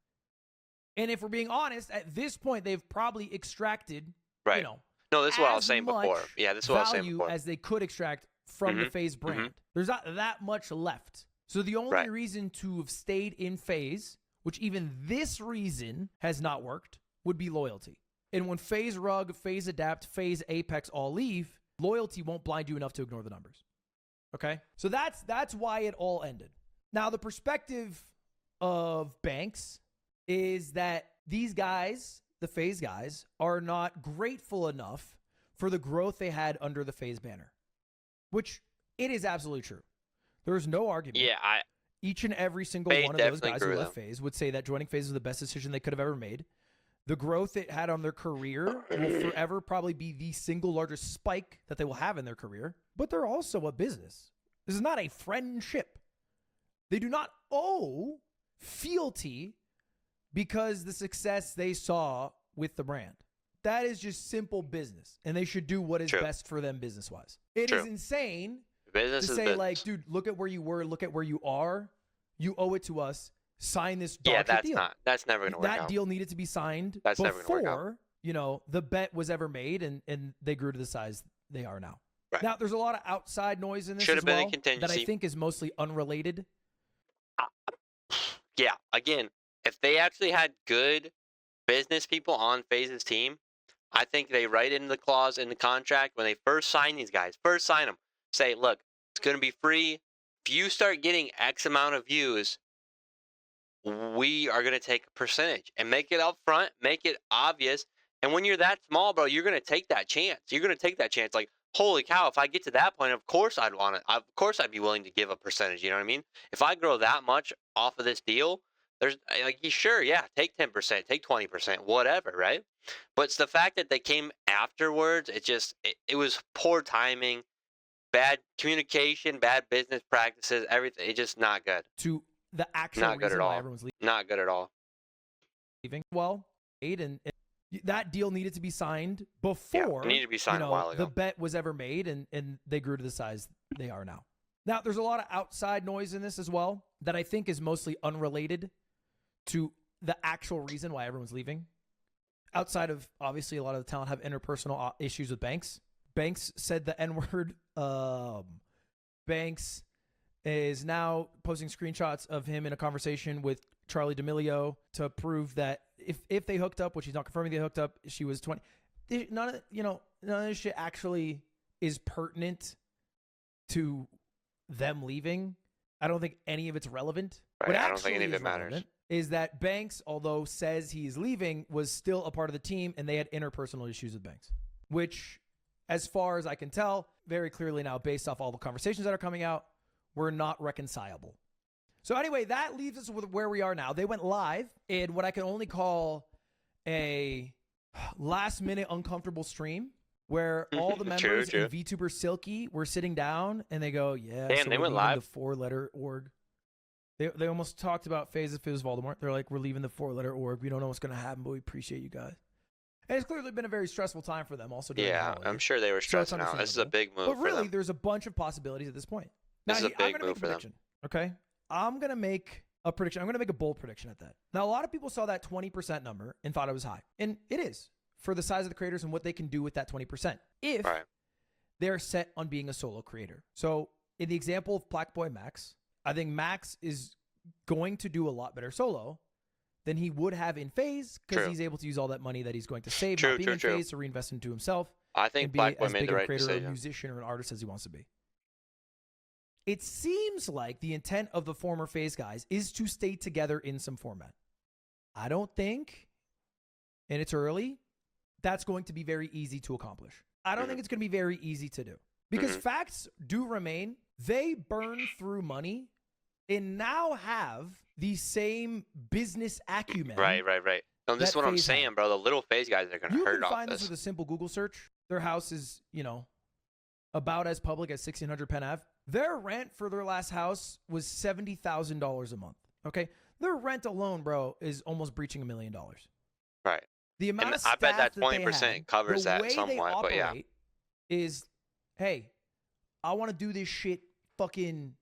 L: And if we're being honest, at this point, they've probably extracted,
A: right.
L: you know,
A: no, this is what I was saying before. Yeah, this is what I was saying before.
L: As they could extract from the FaZe brand. There's not that much left. So the only reason to have stayed in FaZe, which even this reason has not worked, would be loyalty. And when FaZe Rug, FaZe Adapt, FaZe Apex all leave, loyalty won't blind you enough to ignore the numbers. Okay? So that's why it all ended. Now, the perspective of Banks is that these guys, the FaZe guys, are not grateful enough for the growth they had under the FaZe banner, which it is absolutely true. There's no argument.
A: Yeah,
L: each and every single one of those guys who left FaZe would say that joining FaZe was the best decision they could have ever made. The growth it had on their career will forever probably be the single largest spike that they will have in their career. But they're also a business. This is not a friendship. They do not owe fealty because the success they saw with the brand. That is just simple business. And they should do what is best for them business-wise. It is insane to say, like, dude, look at where you were, look at where you are. You owe it to us. Sign this deal.
A: Yeah, that's never gonna work out.
L: That deal needed to be signed before, you know, the bet was ever made and they grew to the size they are now.
A: Right.
L: Now, there's a lot of outside noise in this
A: Should
L: as
A: have been
L: well
A: a contingency.
L: that I think is mostly unrelated.
A: Yeah, again, if they actually had good business people on FaZe's team, I think they write in the clause in the contract when they first sign these guys, say, look, it's going to be free. If you start getting X amount of views, we are going to take a percentage and make it up front, make it obvious. And when you're that small, bro, you're going to take that chance. You're going to take that chance. Like, holy cow, if I get to that point, of course I'd want it. Of course I'd be willing to give a percentage. You know what I mean? If I grow that much off of this deal, there's like, sure, yeah, take 10%, take 20%, whatever, right? But it's the fact that they came afterwards. It was poor timing, bad communication, bad business practices, everything. It's just not good.
L: To the actual reason why everyone's leaving.
A: Not good at all.
L: Well, and that deal needed to be signed before
A: it needed to be signed a while ago.
L: The bet was ever made, and they grew to the size they are now. Now, there's a lot of outside noise in this as well that I think is mostly unrelated to the actual reason why everyone's leaving. Outside of, obviously, a lot of the talent have interpersonal issues with Banks. Banks said the N-word. Banks is now posting screenshots of him in a conversation with Charlie D'Amelio to prove that if they hooked up, which he's not confirming they hooked up, she was 20. None of this shit actually is pertinent to them leaving. I don't think any of it's relevant.
A: Right,
L: What
A: I don't think any of it matters.
L: Is that Banks, although says he's leaving, was still a part of the team, and they had interpersonal issues with Banks, which as far as I can tell, very clearly now, based off all the conversations that are coming out, we're not reconcilable. So anyway, that leaves us with where we are now. They went live in what I can only call a last-minute uncomfortable stream where all the members and VTuber Silky were sitting down and they go, yeah,
A: damn,
L: so
A: they
L: we're
A: went
L: leaving
A: live.
L: the 4-letter org. They almost talked about FaZe if it was Voldemort. They're like, we're leaving the 4-letter org. We don't know what's going to happen, but we appreciate you guys. And it's clearly been a very stressful time for them also during the holidays.
A: I'm sure they were
L: So it's
A: stressing out. This is a big move
L: But really,
A: for them.
L: there's a bunch of possibilities at this point.
A: This
L: Now,
A: is a big move for them.
L: Okay? I'm going to make a prediction. I'm going to make a bold prediction at that. Now, a lot of people saw that 20% number and thought it was high. And it is for the size of the creators and what they can do with that 20% if they're set on being a solo creator. So in the example of Black Boy Max, I think Max is going to do a lot better solo than he would have in FaZe because he's able to use all that money that he's going to save not being in FaZe to reinvest into himself.
A: I think
L: and be
A: Black Boy
L: as
A: made
L: big
A: the
L: of a
A: right
L: creator,
A: decision.
L: a musician, or an artist as he wants to be. It seems like the intent of the former FaZe guys is to stay together in some format. I don't think, and it's early, that's going to be very easy to accomplish. I don't think it's going to be very easy to do because facts do remain. They burn through money and now have the same business acumen.
A: Right. No, this is what I'm saying, bro. The little FaZe guys are going to hurt
L: You can
A: off
L: find this
A: this.
L: with a simple Google search. Their house is, about as public as 1600 Penn Ave. Their rent for their last house was $70,000 a month. Okay. Their rent alone, bro, is almost breaching $1 million.
A: Right.
L: The amount
A: And
L: of
A: I bet
L: staff
A: that 20%
L: they had,
A: covers
L: the
A: that
L: way they
A: somewhat, but yeah.
L: operate is, hey, I want to do this shit fucking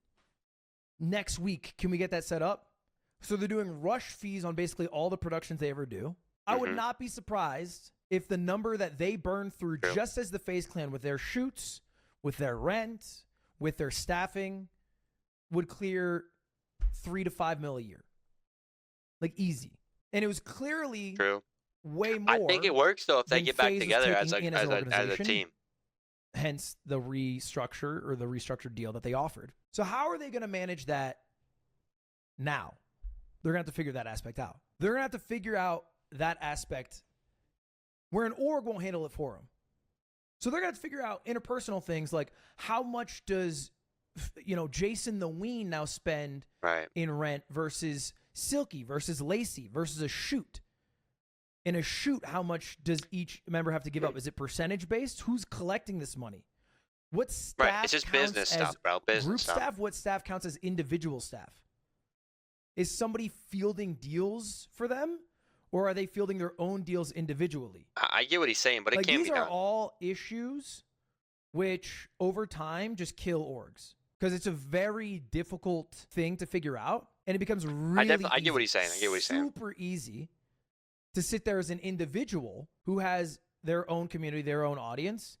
L: next week. Can we get that set up? So they're doing rush fees on basically all the productions they ever do. I would not be surprised if the number that they burn through just as the FaZe Clan with their shoots, with their rent, with their staffing, would clear $3 to $5 mil a year. Like easy. And it was clearly way more.
A: I think it works though if they
L: than
A: get back
L: FaZe was
A: together as
L: taking in
A: a
L: an organization.
A: team.
L: Hence the restructure or the restructured deal that they offered. So how are they going to manage that now? They're going to have to figure that aspect out. They're going to have to figure out that aspect where an org won't handle it for them. So they're going to have to figure out interpersonal things like how much does, Jason the Ween now spend in rent versus Silky versus Lacey versus a shoot. In a shoot, how much does each member have to give up? Is it percentage based? Who's collecting this money? What staff
A: It's just
L: counts
A: business
L: as
A: stuff, bro. Business
L: group
A: stuff.
L: staff? What staff counts as individual staff? Is somebody fielding deals for them? Or are they fielding their own deals individually?
A: I get what he's saying, but it can't be
L: These are
A: done.
L: all issues which over time just kill orgs. Because it's a very difficult thing to figure out. And it becomes really
A: I get what he's saying. I get what he's saying.
L: Super easy to sit there as an individual who has their own community, their own audience,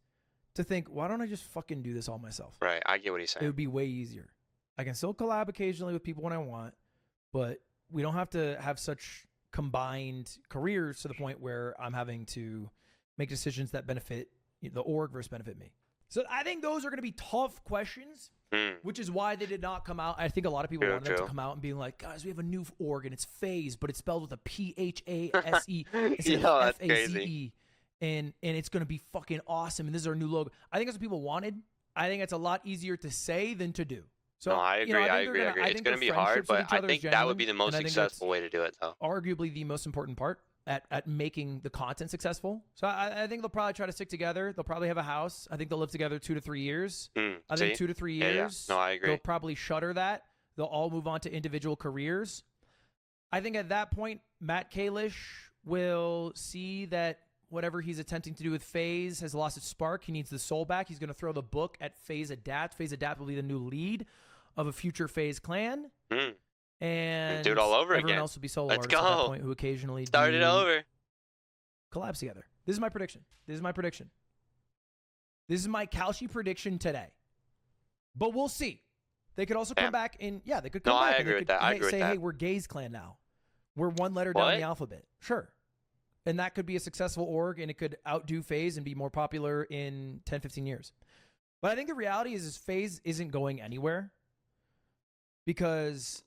L: to think, why don't I just fucking do this all myself?
A: Right. I get what he's
L: It
A: saying.
L: would be way easier. I can still collab occasionally with people when I want, but we don't have to have such combined careers to the point where I'm having to make decisions that benefit the org versus benefit me. So I think those are going to be tough questions, which is why they did not come out. I think a lot of people wanted them to come out and be like, guys, we have a new org and it's FaZe, but it's spelled with a P-H-A-S-E instead
A: Yo,
L: of
A: that's
L: F-A-Z-E.
A: crazy.
L: And it's going to be fucking awesome. And this is our new logo. I think that's what people wanted. I think it's a lot easier to say than to do. So,
A: No, I agree. I agree. It's going to be hard, but I think that would be the most successful way to do it, though.
L: Arguably the most important part at making the content successful. So I think they'll probably try to stick together. They'll probably have a house. I think they'll live together 2 to 3 years. I think 2 to 3 years.
A: Yeah. No, I agree.
L: They'll probably shutter that. They'll all move on to individual careers. I think at that point, Matt Kalish will see that whatever he's attempting to do with FaZe has lost its spark. He needs the soul back. He's going to throw the book at FaZe Adapt. FaZe Adapt will be the new lead of a future FaZe clan. And
A: do it all over
L: everyone
A: again.
L: else will be solo
A: Let's
L: artists at that
A: go.
L: point who occasionally
A: Start it
L: do
A: over.
L: collabs together. This is my prediction. This is my prediction. This is my Kalshi prediction today. But we'll see. They could also come back and they could come back and they could say, hey, we're Gaze Clan now. We're one letter down the alphabet. Sure. And that could be a successful org and it could outdo FaZe and be more popular in 10, 15 years. But I think the reality is FaZe isn't going anywhere because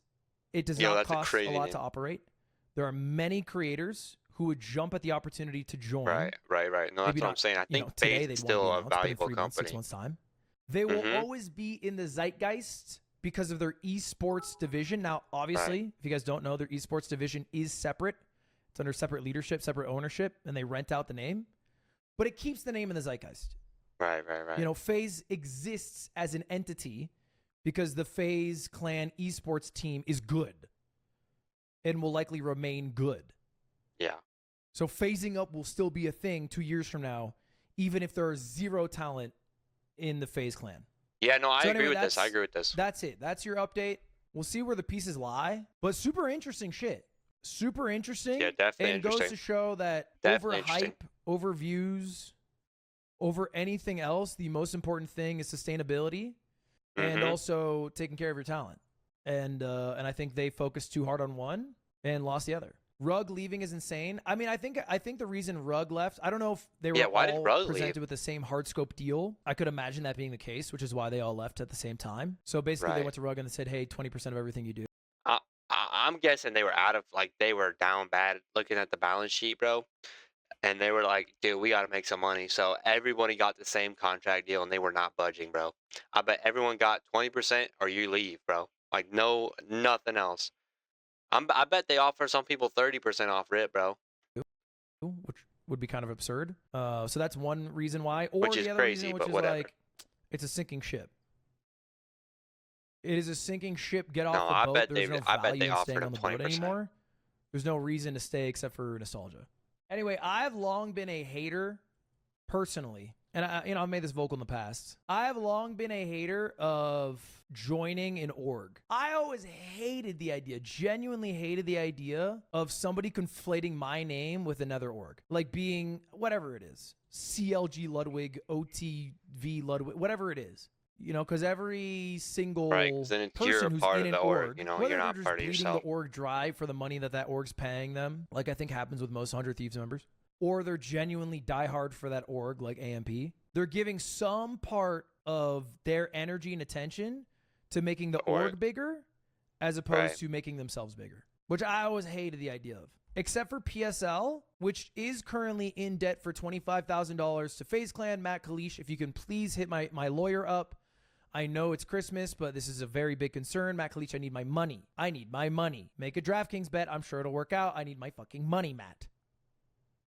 L: it does not cost a lot to operate. There are many creators who would jump at the opportunity to join.
A: Right. No, that's
L: Maybe
A: what I'm
L: not,
A: saying. I
L: you know,
A: think
L: today
A: FaZe
L: they'd
A: is
L: want to be
A: still a
L: announced, but in
A: valuable
L: 3 months, 6
A: company.
L: months time. They will
A: Mhm.
L: always be in the zeitgeist because of their esports division. Now, obviously, if you guys don't know, their esports division is separate. It's under separate leadership, separate ownership, and they rent out the name. But it keeps the name in the zeitgeist.
A: Right.
L: You know, FaZe exists as an entity because the FaZe Clan esports team is good and will likely remain good.
A: Yeah.
L: So phasing up will still be a thing 2 years from now, even if there is zero talent in the FaZe Clan.
A: Yeah, no, I
L: So
A: agree
L: anyway,
A: with this. I agree with this.
L: That's it. That's your update. We'll see where the pieces lie, but super interesting shit. Super interesting.
A: Yeah, definitely
L: and goes
A: interesting.
L: to show that
A: Definitely
L: over
A: interesting.
L: hype, over views, over anything else, the most important thing is sustainability and
A: Mhm.
L: also taking care of your talent. And I think they focused too hard on one and lost the other. Rug leaving is insane. I mean, I think the reason Rug left, I don't know if they were
A: why did
L: all
A: Rug
L: presented
A: leave?
L: with the same hardscope deal. I could imagine that being the case, which is why they all left at the same time. So basically, they
A: Right.
L: went to Rug and said, "Hey, 20% of everything you do."
A: I'm guessing they were they were down bad looking at the balance sheet, bro. And they were like, dude, we got to make some money. So everybody got the same contract deal and they were not budging, bro. I bet everyone got 20% or you leave, bro. Like, no, nothing else. I bet they offer some people 30% off rip, bro.
L: Which would be kind of absurd. So that's one reason why. Or
A: Which is
L: the other
A: crazy,
L: reason, which
A: but
L: is
A: whatever.
L: like, it's a sinking ship. It is a sinking ship. Get off
A: No,
L: the
A: I
L: boat.
A: bet
L: There's
A: they-
L: no
A: I bet
L: value
A: they
L: in
A: offered
L: staying
A: him
L: on the boat
A: 20%.
L: anymore. There's no reason to stay except for nostalgia. Anyway, I've long been a hater, personally, and I've made this vocal in the past. I have long been a hater of joining an org. I always hated the idea, genuinely hated the idea of somebody conflating my name with another org, like being whatever it is, CLG Ludwig, OTV Ludwig, whatever it is. You know, because every single
A: Right, 'cause then you're
L: person
A: a
L: who's
A: part
L: in
A: of
L: an
A: the org,
L: org,
A: you know,
L: whether
A: you're
L: they're
A: not
L: just
A: part of
L: bleeding
A: yourself.
L: the org dry for the money that org's paying them, like I think happens with most 100 Thieves members, or they're genuinely diehard for that org, like AMP, they're giving some part of their energy and attention to making the org bigger as opposed to making themselves bigger, which I always hated the idea of. Except for PSL, which is currently in debt for $25,000 to FaZe Clan. Matt Kalish, if you can please hit my lawyer up. I know it's Christmas, but this is a very big concern. Matt Kalish, I need my money. I need my money. Make a DraftKings bet. I'm sure it'll work out. I need my fucking money, Matt.